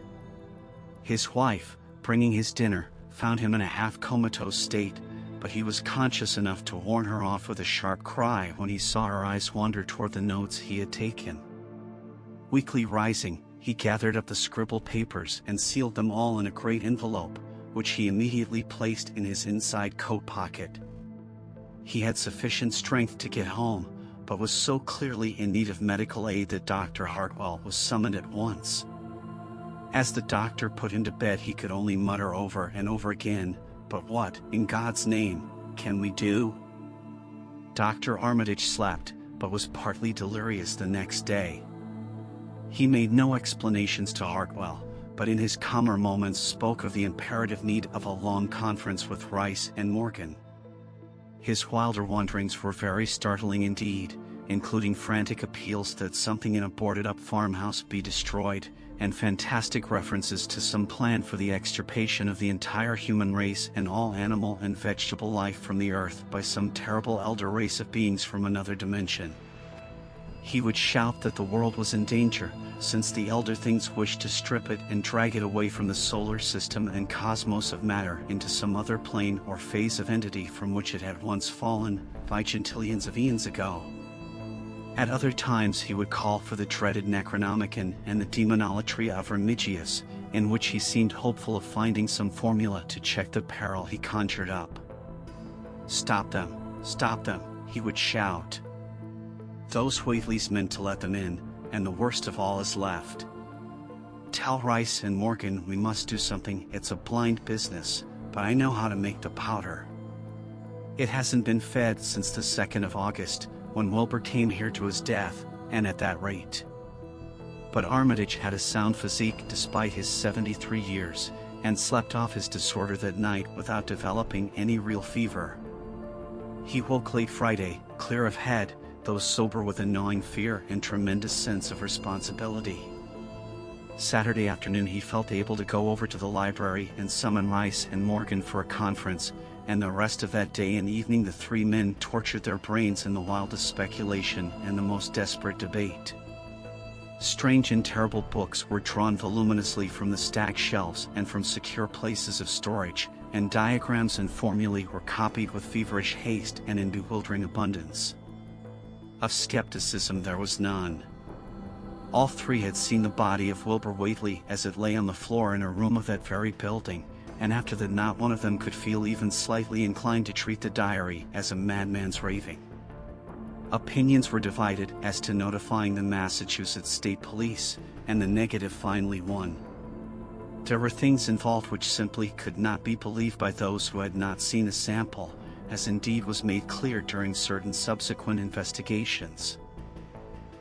His wife, bringing his dinner, found him in a half-comatose state, but he was conscious enough to warn her off with a sharp cry when he saw her eyes wander toward the notes he had taken. Weakly rising, he gathered up the scribbled papers and sealed them all in a great envelope, which he immediately placed in his inside coat pocket. He had sufficient strength to get home, but was so clearly in need of medical aid that Dr. Hartwell was summoned at once. As the doctor put him to bed he could only mutter over and over again, "But what, in God's name, can we do?" Dr. Armitage slept, but was partly delirious the next day. He made no explanations to Hartwell, but in his calmer moments spoke of the imperative need of a long conference with Rice and Morgan. His wilder wonderings were very startling indeed, including frantic appeals that something in a boarded-up farmhouse be destroyed, and fantastic references to some plan for the extirpation of the entire human race and all animal and vegetable life from the earth by some terrible elder race of beings from another dimension. He would shout that the world was in danger, since the elder things wished to strip it and drag it away from the solar system and cosmos of matter into some other plane or phase of entity from which it had once fallen, vigintillions of eons ago. At other times he would call for the dreaded Necronomicon and the demonolatry of Remigius, in which he seemed hopeful of finding some formula to check the peril he conjured up. "Stop them, he would shout. "Those Whateleys meant to let them in, and the worst of all is left. Tell Rice and Morgan we must do something. It's a blind business, but I know how to make the powder. It hasn't been fed since the 2nd of August, when Wilbur came here to his death, and at that rate." But Armitage had a sound physique despite his 73 years, and slept off his disorder that night without developing any real fever. He woke late Friday, clear of head, though sober with a gnawing fear and tremendous sense of responsibility. Saturday afternoon he felt able to go over to the library and summon Rice and Morgan for a conference, and the rest of that day and evening the three men tortured their brains in the wildest speculation and the most desperate debate. Strange and terrible books were drawn voluminously from the stacked shelves and from secure places of storage, and diagrams and formulae were copied with feverish haste and in bewildering abundance. Of skepticism there was none. All three had seen the body of Wilbur Whately as it lay on the floor in a room of that very building, and after that not one of them could feel even slightly inclined to treat the diary as a madman's raving. Opinions were divided as to notifying the Massachusetts State Police, and the negative finally won. There were things involved which simply could not be believed by those who had not seen a sample, as indeed was made clear during certain subsequent investigations.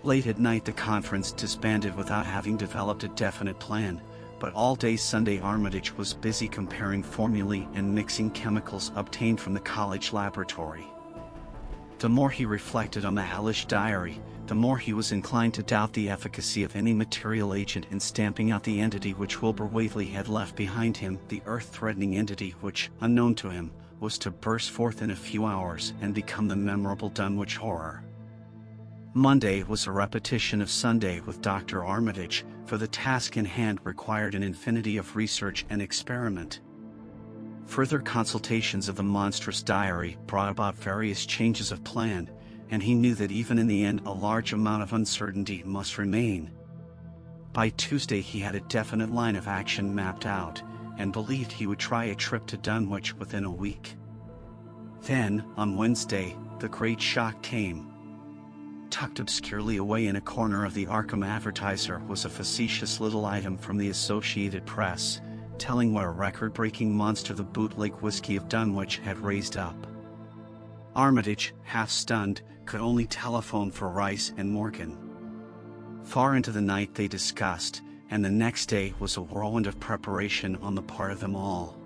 Late at night the conference disbanded without having developed a definite plan, but all day Sunday Armitage was busy comparing formulae and mixing chemicals obtained from the college laboratory. The more he reflected on the hellish diary, the more he was inclined to doubt the efficacy of any material agent in stamping out the entity which Wilbur Whately had left behind him, the earth-threatening entity which, unknown to him, was to burst forth in a few hours and become the memorable Dunwich Horror. Monday was a repetition of Sunday with Dr. Armitage, for the task in hand required an infinity of research and experiment. Further consultations of the monstrous diary brought about various changes of plan, and he knew that even in the end a large amount of uncertainty must remain. By Tuesday he had a definite line of action mapped out, and believed he would try a trip to Dunwich within a week. Then, on Wednesday, the great shock came. Tucked obscurely away in a corner of the Arkham Advertiser was a facetious little item from the Associated Press, telling what a record-breaking monster the bootleg whiskey of Dunwich had raised up. Armitage, half stunned, could only telephone for Rice and Morgan. Far into the night they discussed, and the next day was a whirlwind of preparation on the part of them all.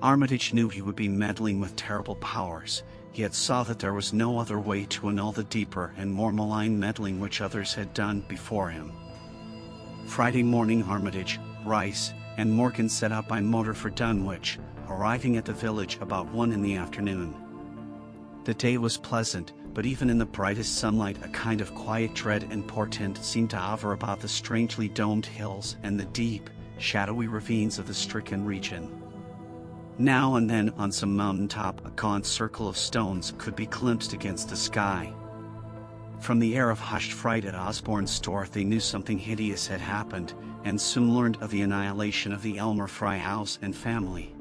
Armitage knew he would be meddling with terrible powers, yet saw that there was no other way to annul the deeper and more malign meddling which others had done before him. Friday morning Armitage, Rice, and Morgan set out by motor for Dunwich, arriving at the village about 1 in the afternoon. The day was pleasant, but even in the brightest sunlight a kind of quiet dread and portent seemed to hover about the strangely domed hills and the deep, shadowy ravines of the stricken region. Now and then on some mountaintop a gaunt circle of stones could be glimpsed against the sky. From the air of hushed fright at Osborne's store they knew something hideous had happened, and soon learned of the annihilation of the Elmer Fry house and family.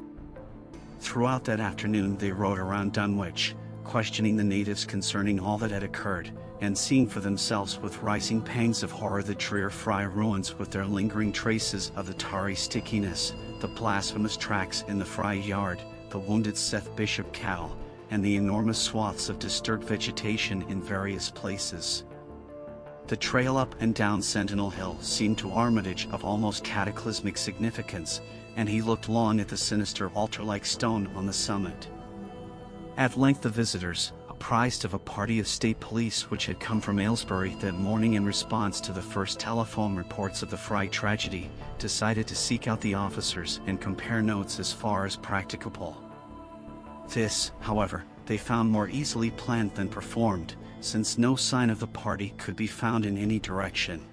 Throughout that afternoon they rode around Dunwich, questioning the natives concerning all that had occurred, and seeing for themselves with rising pangs of horror the drear Fry ruins with their lingering traces of the tarry stickiness, the blasphemous tracks in the Fry yard, the wounded Seth Bishop cow, and the enormous swaths of disturbed vegetation in various places. The trail up and down Sentinel Hill seemed to Armitage of almost cataclysmic significance, and he looked long at the sinister altar-like stone on the summit. At length the visitors, apprised of a party of state police which had come from Aylesbury that morning in response to the first telephone reports of the Fry tragedy, decided to seek out the officers and compare notes as far as practicable. This, however, they found more easily planned than performed, since no sign of the party could be found in any direction.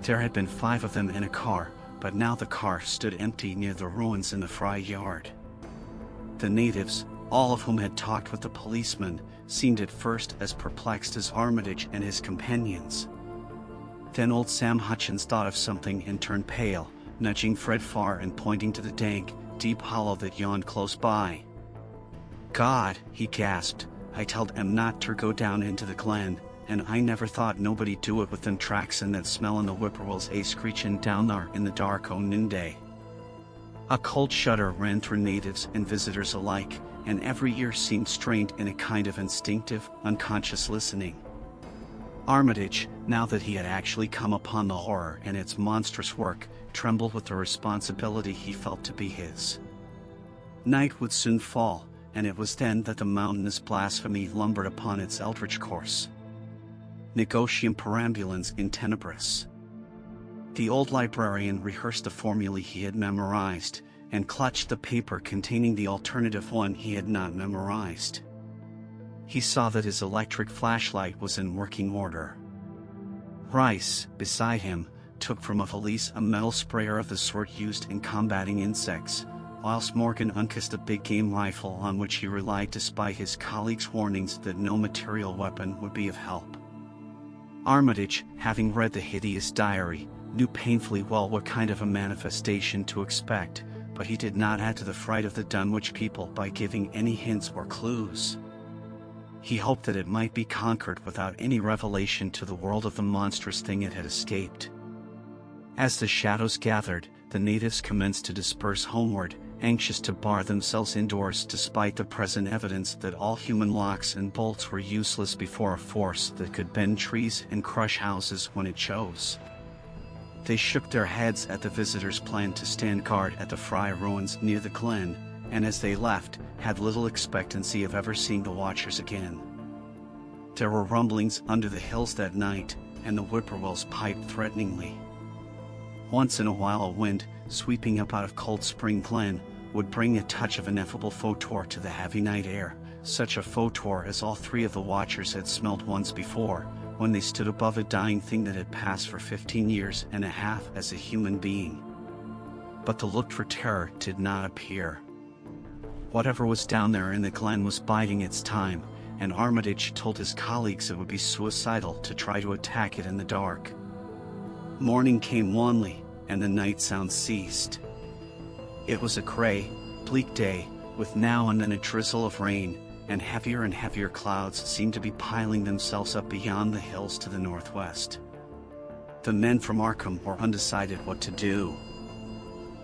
There had been 5 of them in a car, but now the car stood empty near the ruins in the Fry yard. The natives, all of whom had talked with the policeman, seemed at first as perplexed as Armitage and his companions. Then old Sam Hutchins thought of something and turned pale, nudging Fred Farr and pointing to the dank, deep hollow that yawned close by. "God," he gasped, "I telled 'em not ter go down into the glen, and I never thought nobody'd do it with them tracks and that smell and the whippoorwills screechin' down thar in the dark o' noonday." A cold shudder ran through natives and visitors alike, and every ear seemed strained in a kind of instinctive, unconscious listening. Armitage, now that he had actually come upon the horror and its monstrous work, trembled with the responsibility he felt to be his. Night would soon fall, and it was then that the mountainous blasphemy lumbered upon its eldritch course. Negotium perambulans in tenebris. The old librarian rehearsed the formulae he had memorized, and clutched the paper containing the alternative one he had not memorized. He saw that his electric flashlight was in working order. Rice, beside him, took from a valise a metal sprayer of the sort used in combating insects, whilst Morgan uncased a big game rifle on which he relied despite his colleagues' warnings that no material weapon would be of help. Armitage, having read the hideous diary, knew painfully well what kind of a manifestation to expect, but he did not add to the fright of the Dunwich people by giving any hints or clues. He hoped that it might be conquered without any revelation to the world of the monstrous thing it had escaped. As the shadows gathered, the natives commenced to disperse homeward, anxious to bar themselves indoors despite the present evidence that all human locks and bolts were useless before a force that could bend trees and crush houses when it chose. They shook their heads at the visitors' plan to stand guard at the Fry ruins near the glen, and as they left, had little expectancy of ever seeing the watchers again. There were rumblings under the hills that night, and the whippoorwills piped threateningly. Once in a while a wind, sweeping up out of Cold Spring Glen, would bring a touch of ineffable photor to the heavy night air, such a photor as all 3 of the watchers had smelled once before, when they stood above a dying thing that had passed for 15 years and a half as a human being. But the looked-for terror did not appear. Whatever was down there in the glen was biding its time, and Armitage told his colleagues it would be suicidal to try to attack it in the dark. Morning came wanly, and the night sound ceased. It was a grey, bleak day, with now and then a drizzle of rain, and heavier clouds seemed to be piling themselves up beyond the hills to the northwest. The men from Arkham were undecided what to do.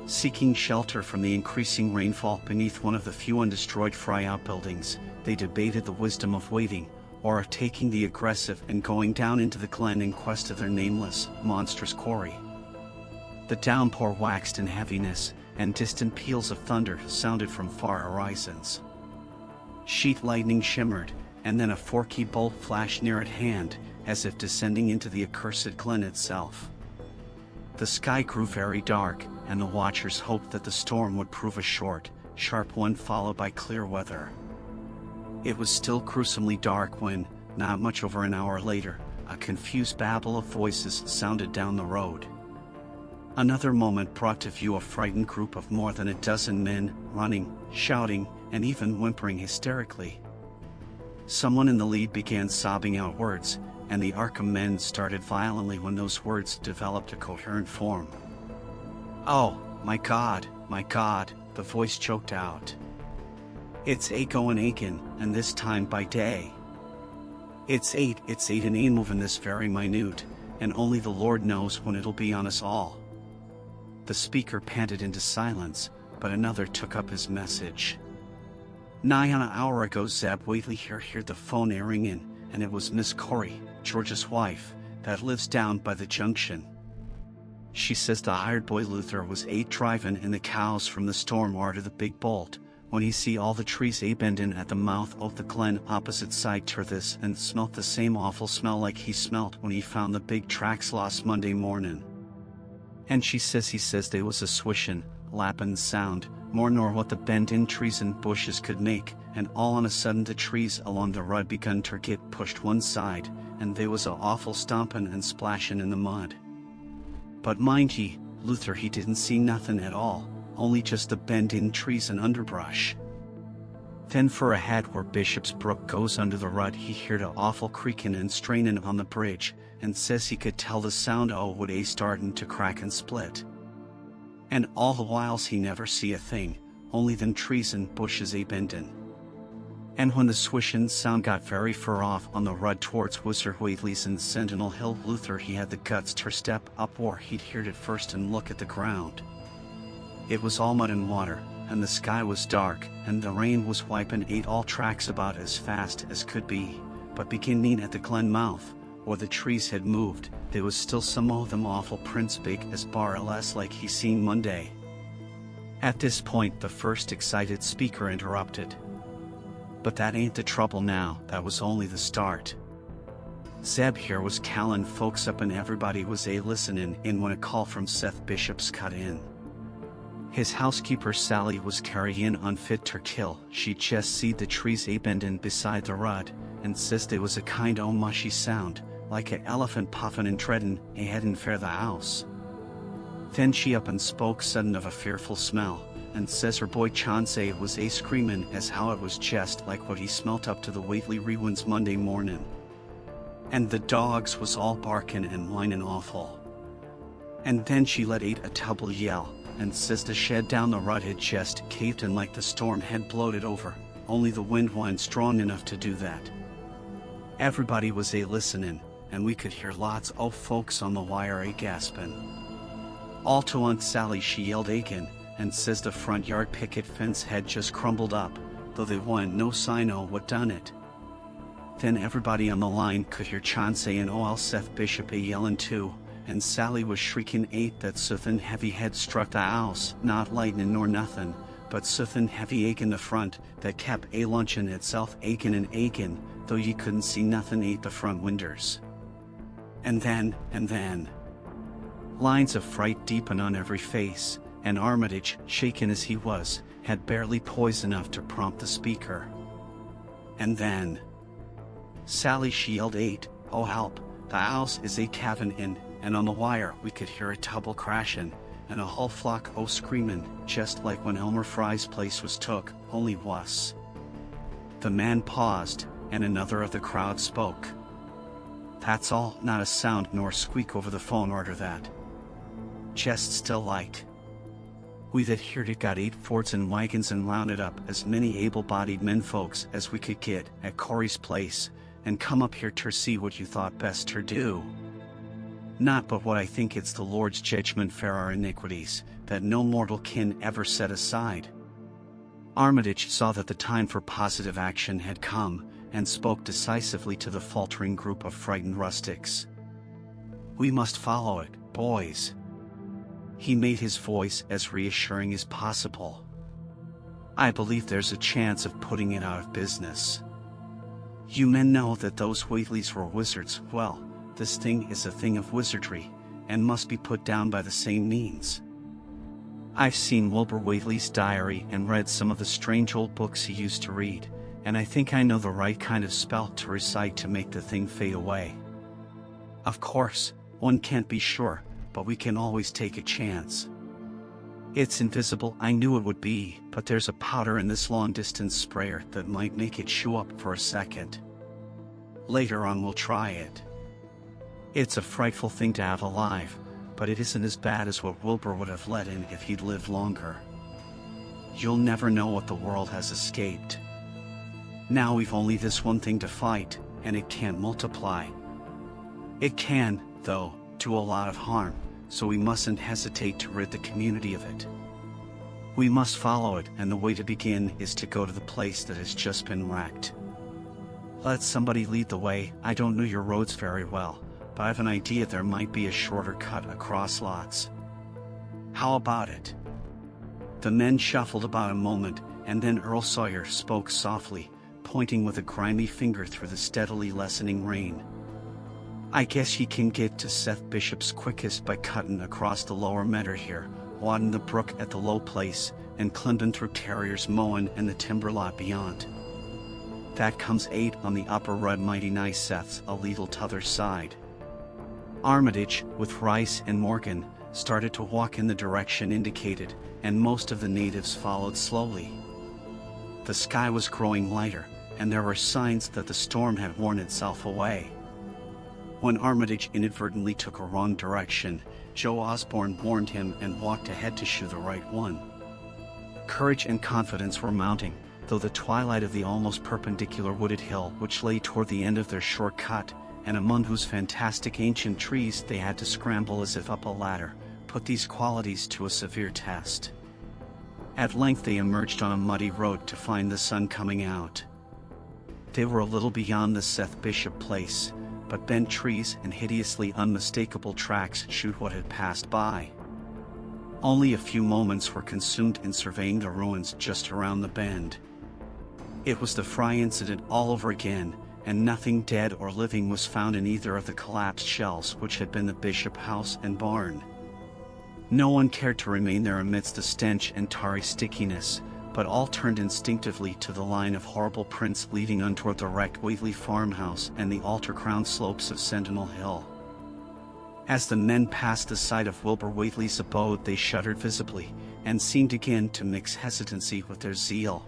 Seeking shelter from the increasing rainfall beneath one of the few undestroyed Fry outbuildings, they debated the wisdom of waiting, or of taking the aggressive and going down into the glen in quest of their nameless, monstrous quarry. The downpour waxed in heaviness, and distant peals of thunder sounded from far horizons. Sheet lightning shimmered, and then a forky bolt flashed near at hand, as if descending into the accursed glen itself. The sky grew very dark, and the watchers hoped that the storm would prove a short, sharp one followed by clear weather. It was still gruesomely dark when, not much over an hour later, a confused babble of voices sounded down the road. Another moment brought to view a frightened group of more than a dozen men, running, shouting, and even whimpering hysterically. Someone in the lead began sobbing out words, and the Arkham men started violently when those words developed a coherent form. "Oh, my God," the voice choked out. "It's goin' aching, and this time by day. It's eight and ain't moving this very minute, and only the Lord knows when it'll be on us all." The speaker panted into silence, but another took up his message. "Nigh on an hour ago Zeb Whately here heard the phone ringing, and it was Miss Corey, George's wife, that lives down by the junction. She says the hired boy Luther was driving in the cows from the storm arter the big bolt, when he see all the trees a-bendin' at the mouth of the glen opposite side to this and smelt the same awful smell like he smelt when he found the big tracks last Monday mornin'. And he says they was a swishin', lappin' sound, more nor what the bent-in trees and bushes could make, and all on a sudden the trees along the road begun to get pushed one side, and they was a awful stompin' and splashin' in the mud. But mind ye, Luther he didn't see nothin' at all, only just the bent-in trees and underbrush. Then for ahead where Bishop's Brook goes under the rut he heard a awful creakin' and strainin' on the bridge, and says he could tell the sound o' wood startin' to crack and split. And all the whiles he never see a thing, only them trees and bushes a-bendin'. And when the swishin' sound got very far off on the rud towards Wizard Whately's and Sentinel Hill, Luther he had the guts to step up where he'd heard it first and look at the ground. It was all mud and water, and the sky was dark, and the rain was wipin' all tracks about as fast as could be, but beginning at the glen mouth, where the trees had moved, there was still some o' them awful prints big as bar less like he seen Monday. At this point the first excited speaker interrupted. But that ain't the trouble now, that was only the start. Zeb here was callin' folks up and everybody was a-listenin' in when a call from Seth Bishop's cut in. His housekeeper Sally was carryin' unfit ter kill, she just seed the trees a-bendin' beside the rud, and says they was a kind o' mushy sound, like a elephant puffin' and treadin' a-headin' for the house. Then she up and spoke sudden of a fearful smell, and says her boy Chauncey was a-screamin' as how it was just like what he smelt up to the Whately Rewinds Monday mornin'. And the dogs was all barkin' and whinin' awful. And then she let a double yell, and says the shed down the rut had just caved in like the storm had blowed it over, only the wind wasn't strong enough to do that. Everybody was a-listenin', and we could hear lots o' folks on the wire a-gaspin'. All to Aunt Sally she yelled again, and says the front yard picket fence had just crumbled up, though they wasn't no sign o' what done it. Then everybody on the line could hear Chauncey and O.L. Seth Bishop a-yellin' too, and Sally was shriekin' that suthin' heavy had struck the house, not lightnin' nor nothin', but suthin' heavy in the front, that kept a-lunchin' itself and aching, though ye couldn't see nothin' the front winders. And then, lines of fright deepen on every face, and Armitage, shaken as he was, had barely poise enough to prompt the speaker. And then, Sally she yelled "Oh help, the house is a-cavin' in," and on the wire we could hear a double crashin', and a whole flock o' screamin', just like when Elmer Fry's place was took, only wuss. The man paused, and another of the crowd spoke. "That's all, not a sound nor squeak over the phone order that. Just still light. We that heard it got 8 Fords and wagons and rounded up as many able-bodied men folks as we could get at Corey's place, and come up here ter see what you thought best ter do. Not but what I think it's the Lord's judgment for our iniquities, that no mortal can ever set aside." Armitage saw that the time for positive action had come, and spoke decisively to the faltering group of frightened rustics. "We must follow it, boys." He made his voice as reassuring as possible. "I believe there's a chance of putting it out of business. You men know that those Whateleys were wizards. Well, this thing is a thing of wizardry, and must be put down by the same means. I've seen Wilbur Whately's diary and read some of the strange old books he used to read, and I think I know the right kind of spell to recite to make the thing fade away. Of course, one can't be sure, but we can always take a chance. It's invisible, I knew it would be, but there's a powder in this long-distance sprayer that might make it show up for a second. Later on we'll try it. It's a frightful thing to have alive, but it isn't as bad as what Wilbur would have let in if he'd lived longer. You'll never know what the world has escaped. Now we've only this one thing to fight, and it can't multiply. It can, though, do a lot of harm, so we mustn't hesitate to rid the community of it. We must follow it, and the way to begin is to go to the place that has just been wrecked. Let somebody lead the way. I don't know your roads very well, but I've an idea there might be a shorter cut across lots. How about it?" The men shuffled about a moment, and then Earl Sawyer spoke softly, pointing with a grimy finger through the steadily lessening rain. "I guess ye can get to Seth Bishop's quickest by cutting across the lower meadow here, wading the brook at the low place, and climbing through Terrier's Mowen and the timber lot beyond. That comes 8 on the upper road, mighty nice Seth's a leetle t'other side." Armitage, with Rice and Morgan, started to walk in the direction indicated, and most of the natives followed slowly. The sky was growing lighter, and there were signs that the storm had worn itself away. When Armitage inadvertently took a wrong direction, Joe Osborne warned him and walked ahead to shoe the right one. Courage and confidence were mounting, though the twilight of the almost perpendicular wooded hill which lay toward the end of their short cut, and among whose fantastic ancient trees they had to scramble as if up a ladder, put these qualities to a severe test. At length they emerged on a muddy road to find the sun coming out. They were a little beyond the Seth Bishop place, but bent trees and hideously unmistakable tracks showed what had passed by. Only a few moments were consumed in surveying the ruins just around the bend. It was the Fry incident all over again, and nothing dead or living was found in either of the collapsed shells which had been the Bishop house and barn. No one cared to remain there amidst the stench and tarry stickiness, but all turned instinctively to the line of horrible prints leading on toward the wrecked Whately farmhouse and the altar-crowned slopes of Sentinel Hill. As the men passed the site of Wilbur Whately's abode, they shuddered visibly, and seemed again to mix hesitancy with their zeal.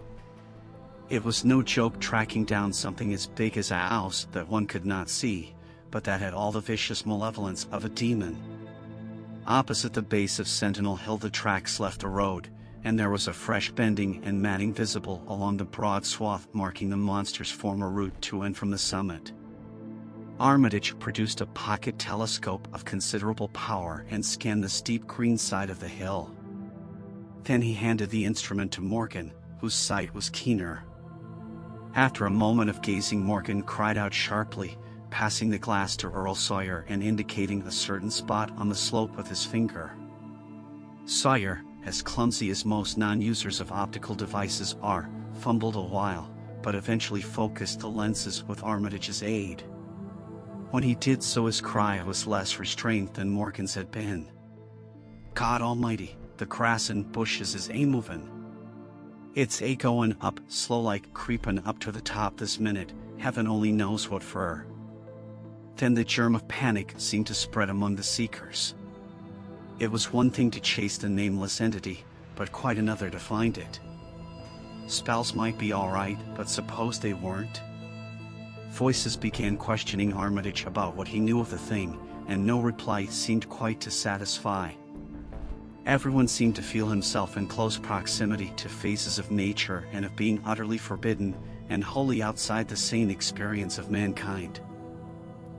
It was no joke tracking down something as big as a house that one could not see, but that had all the vicious malevolence of a demon. Opposite the base of Sentinel Hill the tracks left the road, and there was a fresh bending and matting visible along the broad swath marking the monster's former route to and from the summit. Armitage produced a pocket telescope of considerable power and scanned the steep green side of the hill. Then he handed the instrument to Morgan, whose sight was keener. After a moment of gazing, Morgan cried out sharply, passing the glass to Earl Sawyer and indicating a certain spot on the slope with his finger. Sawyer, as clumsy as most non-users of optical devices are, fumbled a while, but eventually focused the lenses with Armitage's aid. When he did so, his cry was less restrained than Morgan's had been. "God almighty, the grass and bushes is a-movin'. It's a-goin' up, slow-like, creepin' up to the top this minute, heaven only knows what for." Then the germ of panic seemed to spread among the seekers. It was one thing to chase the nameless entity, but quite another to find it. Spells might be all right, but suppose they weren't? Voices began questioning Armitage about what he knew of the thing, and no reply seemed quite to satisfy. Everyone seemed to feel himself in close proximity to phases of nature and of being utterly forbidden and wholly outside the sane experience of mankind.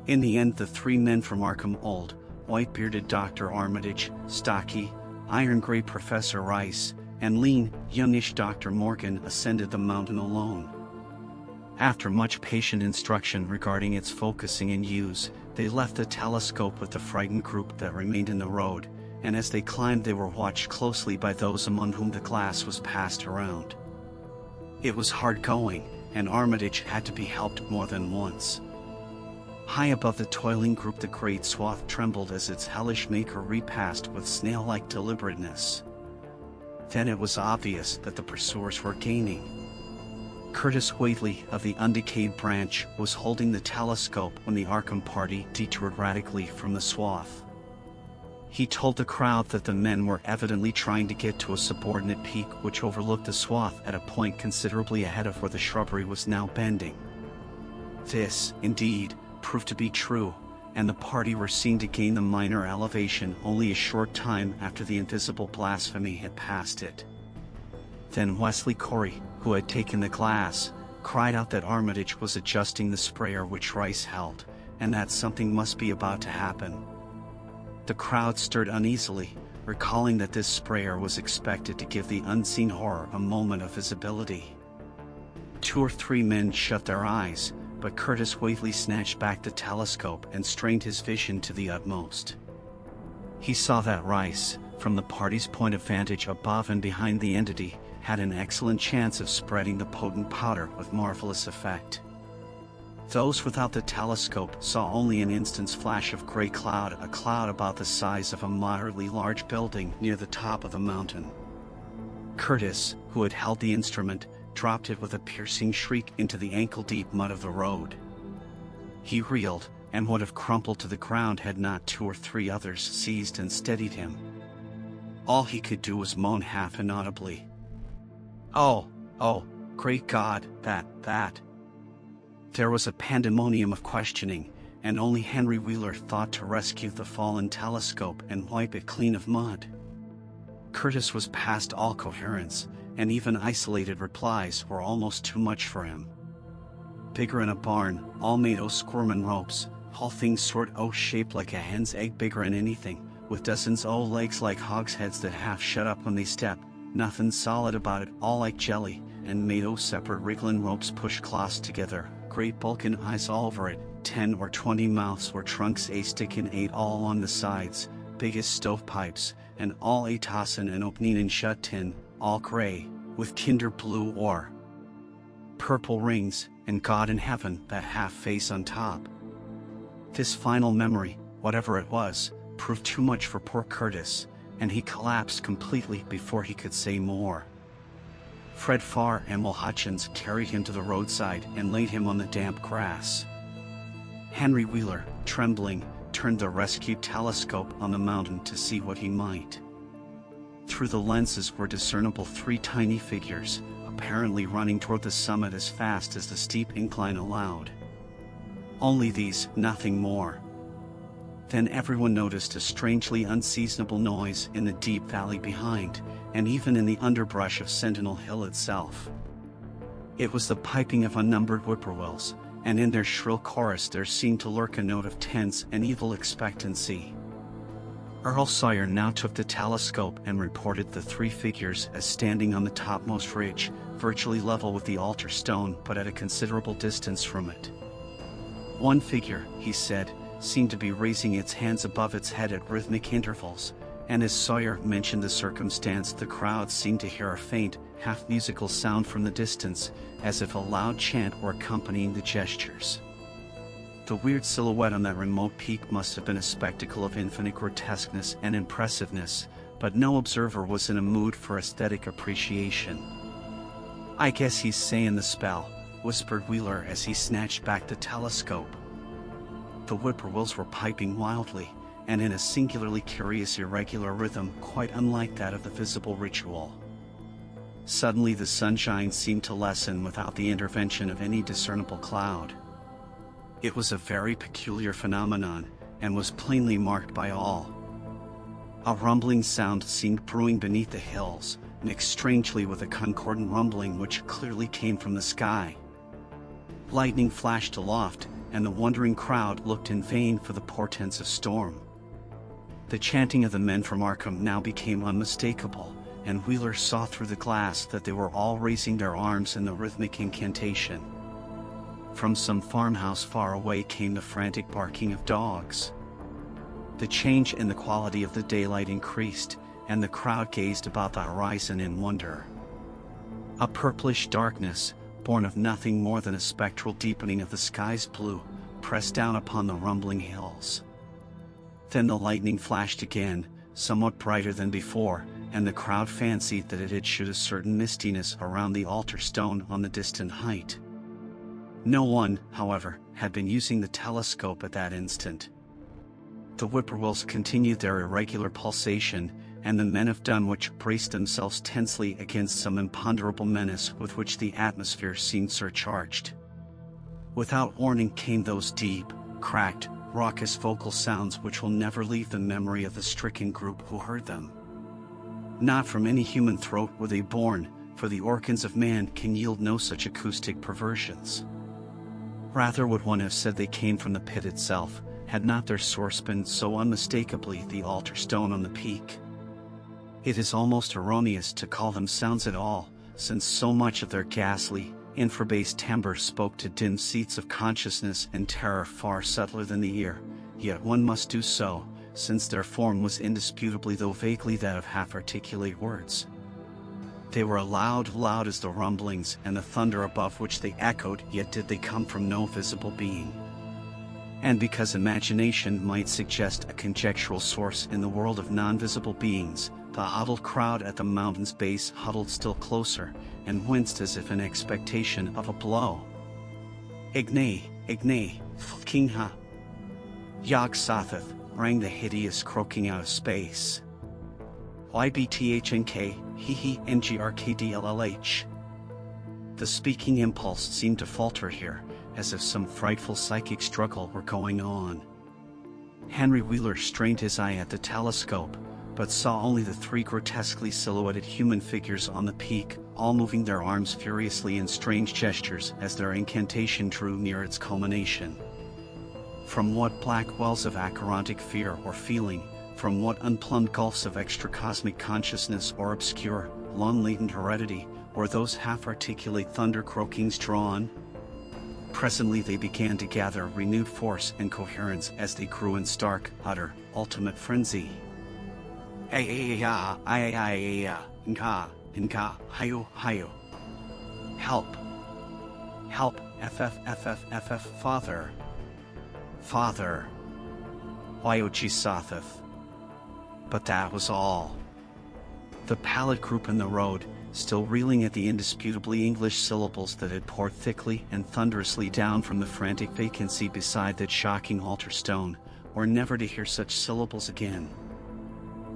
In the end, the 3 men from Arkham, old, white-bearded Dr. Armitage, stocky, iron-gray Professor Rice, and lean, youngish Dr. Morgan ascended the mountain alone. After much patient instruction regarding its focusing and use, they left the telescope with the frightened group that remained in the road, and as they climbed they were watched closely by those among whom the glass was passed around. It was hard going, and Armitage had to be helped more than once. High above the toiling group the great swath trembled as its hellish maker repassed with snail-like deliberateness. Then it was obvious that the pursuers were gaining. Curtis Whately of the undecayed branch was holding the telescope when the Arkham party detoured radically from the swath. He told the crowd that the men were evidently trying to get to a subordinate peak which overlooked the swath at a point considerably ahead of where the shrubbery was now bending. This, indeed, proved to be true, and the party were seen to gain the minor elevation only a short time after the invisible blasphemy had passed it. Then Wesley Corey, who had taken the glass, cried out that Armitage was adjusting the sprayer which Rice held, and that something must be about to happen. The crowd stirred uneasily, recalling that this sprayer was expected to give the unseen horror a moment of visibility. 2 or 3 men shut their eyes, but Curtis Whately snatched back the telescope and strained his vision to the utmost. He saw that Rice, from the party's point of vantage above and behind the entity, had an excellent chance of spreading the potent powder with marvelous effect. Those without the telescope saw only an instant's flash of gray cloud, a cloud about the size of a moderately large building near the top of the mountain. Curtis, who had held the instrument, dropped it with a piercing shriek into the ankle-deep mud of the road. He reeled, and would have crumpled to the ground had not 2 or 3 others seized and steadied him. All he could do was moan half inaudibly. Oh, great God, that. There was a pandemonium of questioning, and only Henry Wheeler thought to rescue the fallen telescope and wipe it clean of mud. Curtis was past all coherence, and even isolated replies were almost too much for him. Bigger in a barn, all made o' squirmin' ropes, whole things sort o' shaped like a hen's egg, bigger in anything, with dozens o' legs like hogsheads that half shut up when they step, nothing solid about it, all like jelly, and made o' separate wrigglin' ropes pushed close together, great bulkin' eyes all over it, 10 or 20 mouths or trunks a stickin' 8 all along the sides, big as stovepipes, and all a tossin' and opening and shut tin, all gray, with kinder blue or purple rings, and God in heaven, that half face on top. This final memory, whatever it was, proved too much for poor Curtis, and he collapsed completely before he could say more. Fred Farr and Will Hutchins carried him to the roadside and laid him on the damp grass. Henry Wheeler, trembling, turned the rescued telescope on the mountain to see what he might. Through the lenses were discernible 3 tiny figures, apparently running toward the summit as fast as the steep incline allowed. Only these, nothing more. Then everyone noticed a strangely unseasonable noise in the deep valley behind, and even in the underbrush of Sentinel Hill itself. It was the piping of unnumbered whippoorwills, and in their shrill chorus there seemed to lurk a note of tense and evil expectancy. Earl Sawyer now took the telescope and reported the 3 figures as standing on the topmost ridge, virtually level with the altar stone but at a considerable distance from it. One figure, he said, seemed to be raising its hands above its head at rhythmic intervals, and as Sawyer mentioned the circumstance, the crowd seemed to hear a faint, half-musical sound from the distance, as if a loud chant were accompanying the gestures. The weird silhouette on that remote peak must have been a spectacle of infinite grotesqueness and impressiveness, but no observer was in a mood for aesthetic appreciation. "I guess he's saying the spell," whispered Wheeler as he snatched back the telescope. The whippoorwills were piping wildly, and in a singularly curious irregular rhythm quite unlike that of the visible ritual. Suddenly the sunshine seemed to lessen without the intervention of any discernible cloud. It was a very peculiar phenomenon, and was plainly marked by all. A rumbling sound seemed brewing beneath the hills, mixed strangely with a concordant rumbling which clearly came from the sky. Lightning flashed aloft, and the wondering crowd looked in vain for the portents of storm. The chanting of the men from Arkham now became unmistakable, and Wheeler saw through the glass that they were all raising their arms in the rhythmic incantation. From some farmhouse far away came the frantic barking of dogs. The change in the quality of the daylight increased, and the crowd gazed about the horizon in wonder. A purplish darkness, born of nothing more than a spectral deepening of the sky's blue, pressed down upon the rumbling hills. Then the lightning flashed again, somewhat brighter than before, and the crowd fancied that it had shed a certain mistiness around the altar stone on the distant height. No one, however, had been using the telescope at that instant. The whippoorwills continued their irregular pulsation, and the men of Dunwich braced themselves tensely against some imponderable menace with which the atmosphere seemed surcharged. Without warning came those deep, cracked, raucous vocal sounds which will never leave the memory of the stricken group who heard them. Not from any human throat were they born, for the organs of man can yield no such acoustic perversions. Rather would one have said they came from the pit itself, had not their source been so unmistakably the altar stone on the peak. It is almost erroneous to call them sounds at all, since so much of their ghastly, infra-based timbre spoke to dim seats of consciousness and terror far subtler than the ear, yet one must do so, since their form was indisputably though vaguely that of half-articulate words. They were loud as the rumblings and the thunder above which they echoed, yet did they come from no visible being. And because imagination might suggest a conjectural source in the world of non-visible beings, the huddled crowd at the mountain's base huddled still closer, and winced as if in expectation of a blow. Ignay, fucking ha! Yog Sothoth, rang the hideous croaking out of space. YBTHNK, hee NGRKDLLH. The speaking impulse seemed to falter here, as if some frightful psychic struggle were going on. Henry Wheeler strained his eye at the telescope, but saw only the three grotesquely silhouetted human figures on the peak, all moving their arms furiously in strange gestures as their incantation drew near its culmination. From what black wells of acherontic fear or feeling, from what unplumbed gulfs of extracosmic consciousness or obscure, long-latent heredity, were those half-articulate thunder-croakings drawn? Presently they began to gather renewed force and coherence as they grew in stark, utter, ultimate frenzy. Hayo. Help! Father! Wyochi Sothoth. But that was all. The pallid group in the road, still reeling at the indisputably English syllables that had poured thickly and thunderously down from the frantic vacancy beside that shocking altar stone, were never to hear such syllables again.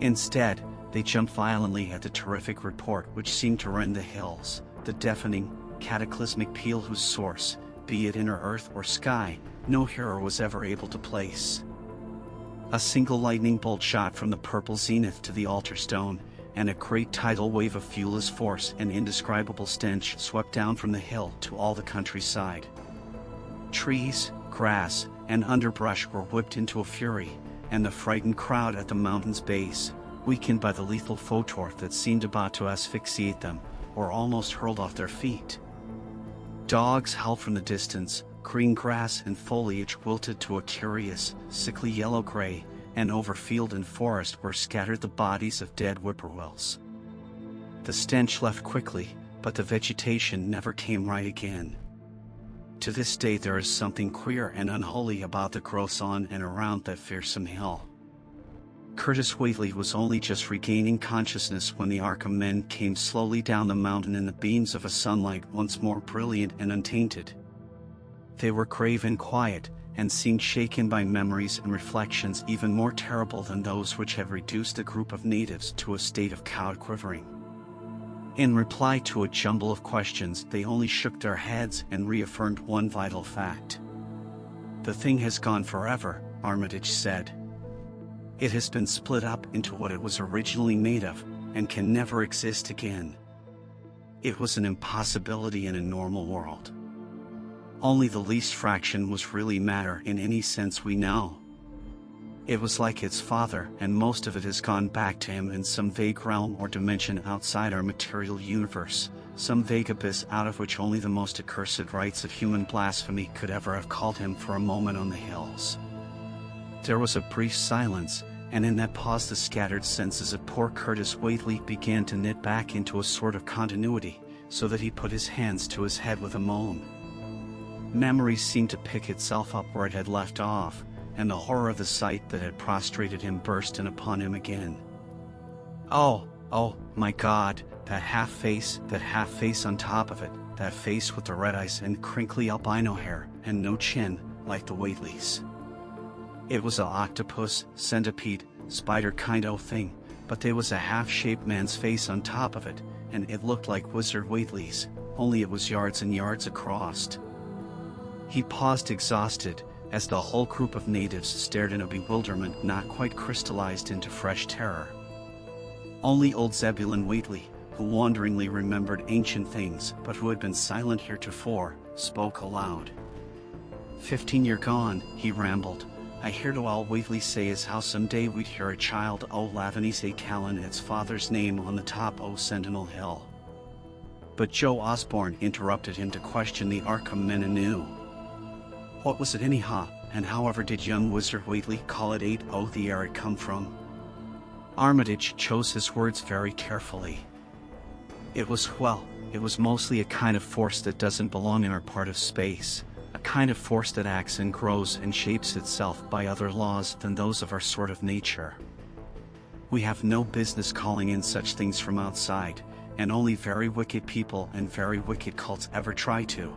Instead, they jumped violently at the terrific report which seemed to rend the hills, the deafening, cataclysmic peal whose source, be it inner earth or sky, no hearer was ever able to place. A single lightning bolt shot from the purple zenith to the altar stone, and a great tidal wave of viewless force and indescribable stench swept down from the hill to all the countryside. Trees, grass, and underbrush were whipped into a fury, and the frightened crowd at the mountain's base, weakened by the lethal photor that seemed about to asphyxiate them, were almost hurled off their feet. Dogs howled from the distance, green grass and foliage wilted to a curious, sickly yellow-gray, and over field and forest were scattered the bodies of dead whippoorwills. The stench left quickly, but the vegetation never came right again. To this day there is something queer and unholy about the growths on and around that fearsome hill. Curtis Whately was only just regaining consciousness when the Arkham men came slowly down the mountain in the beams of a sunlight once more brilliant and untainted. They were grave and quiet, and seemed shaken by memories and reflections even more terrible than those which had reduced the group of natives to a state of cowed quivering. In reply to a jumble of questions, they only shook their heads and reaffirmed one vital fact. "The thing has gone forever," Armitage said. "It has been split up into what it was originally made of, and can never exist again. It was an impossibility in a normal world. Only the least fraction was really matter in any sense we know. It was like its father, and most of it has gone back to him in some vague realm or dimension outside our material universe, some vague abyss out of which only the most accursed rites of human blasphemy could ever have called him for a moment on the hills." There was a brief silence, and in that pause the scattered senses of poor Curtis Whately began to knit back into a sort of continuity, so that he put his hands to his head with a moan. Memory seemed to pick itself up where it had left off, and the horror of the sight that had prostrated him burst in upon him again. Oh, my God, that half face on top of it, that face with the red eyes and crinkly albino hair, and no chin, like the Whateleys. It was a octopus, centipede, spider kind o' thing, but there was a half-shaped man's face on top of it, and it looked like Wizard Whately's, only it was yards and yards across. He paused exhausted, as the whole group of natives stared in a bewilderment not quite crystallized into fresh terror. Only old Zebulon Whately, who wonderingly remembered ancient things but who had been silent heretofore, spoke aloud. 15 year gone, he rambled. I hear to all Whately say as how someday we'd hear a child o' Lavanny say Callan its father's name on the top o' Sentinel Hill. But Joe Osborne interrupted him to question the Arkham men anew. What was it anyhow, and however did young Wizard Whately call it 8-0 the air it come from? Armitage chose his words very carefully. It was mostly a kind of force that doesn't belong in our part of space, a kind of force that acts and grows and shapes itself by other laws than those of our sort of nature. We have no business calling in such things from outside, and only very wicked people and very wicked cults ever try to.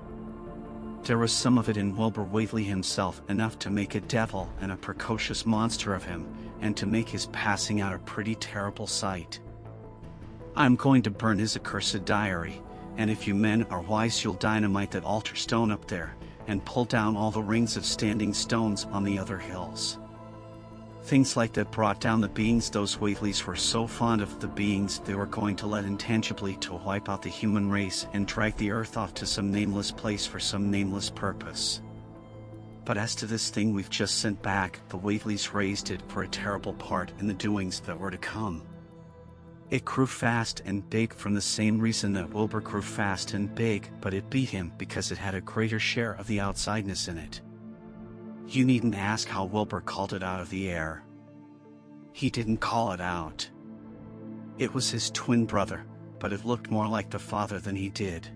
There was some of it in Wilbur Whately himself, enough to make a devil and a precocious monster of him, and to make his passing out a pretty terrible sight. I'm going to burn his accursed diary, and if you men are wise you'll dynamite that altar stone up there, and pull down all the rings of standing stones on the other hills. Things like that brought down the beings. Those Whateleys were so fond of the beings they were going to let intangibly to wipe out the human race and drag the earth off to some nameless place for some nameless purpose. But as to this thing we've just sent back, the Whateleys raised it for a terrible part in the doings that were to come. It grew fast and big from the same reason that Wilbur grew fast and big, but it beat him because it had a greater share of the outsideness in it. You needn't ask how Wilbur called it out of the air. He didn't call it out. It was his twin brother, but it looked more like the father than he did.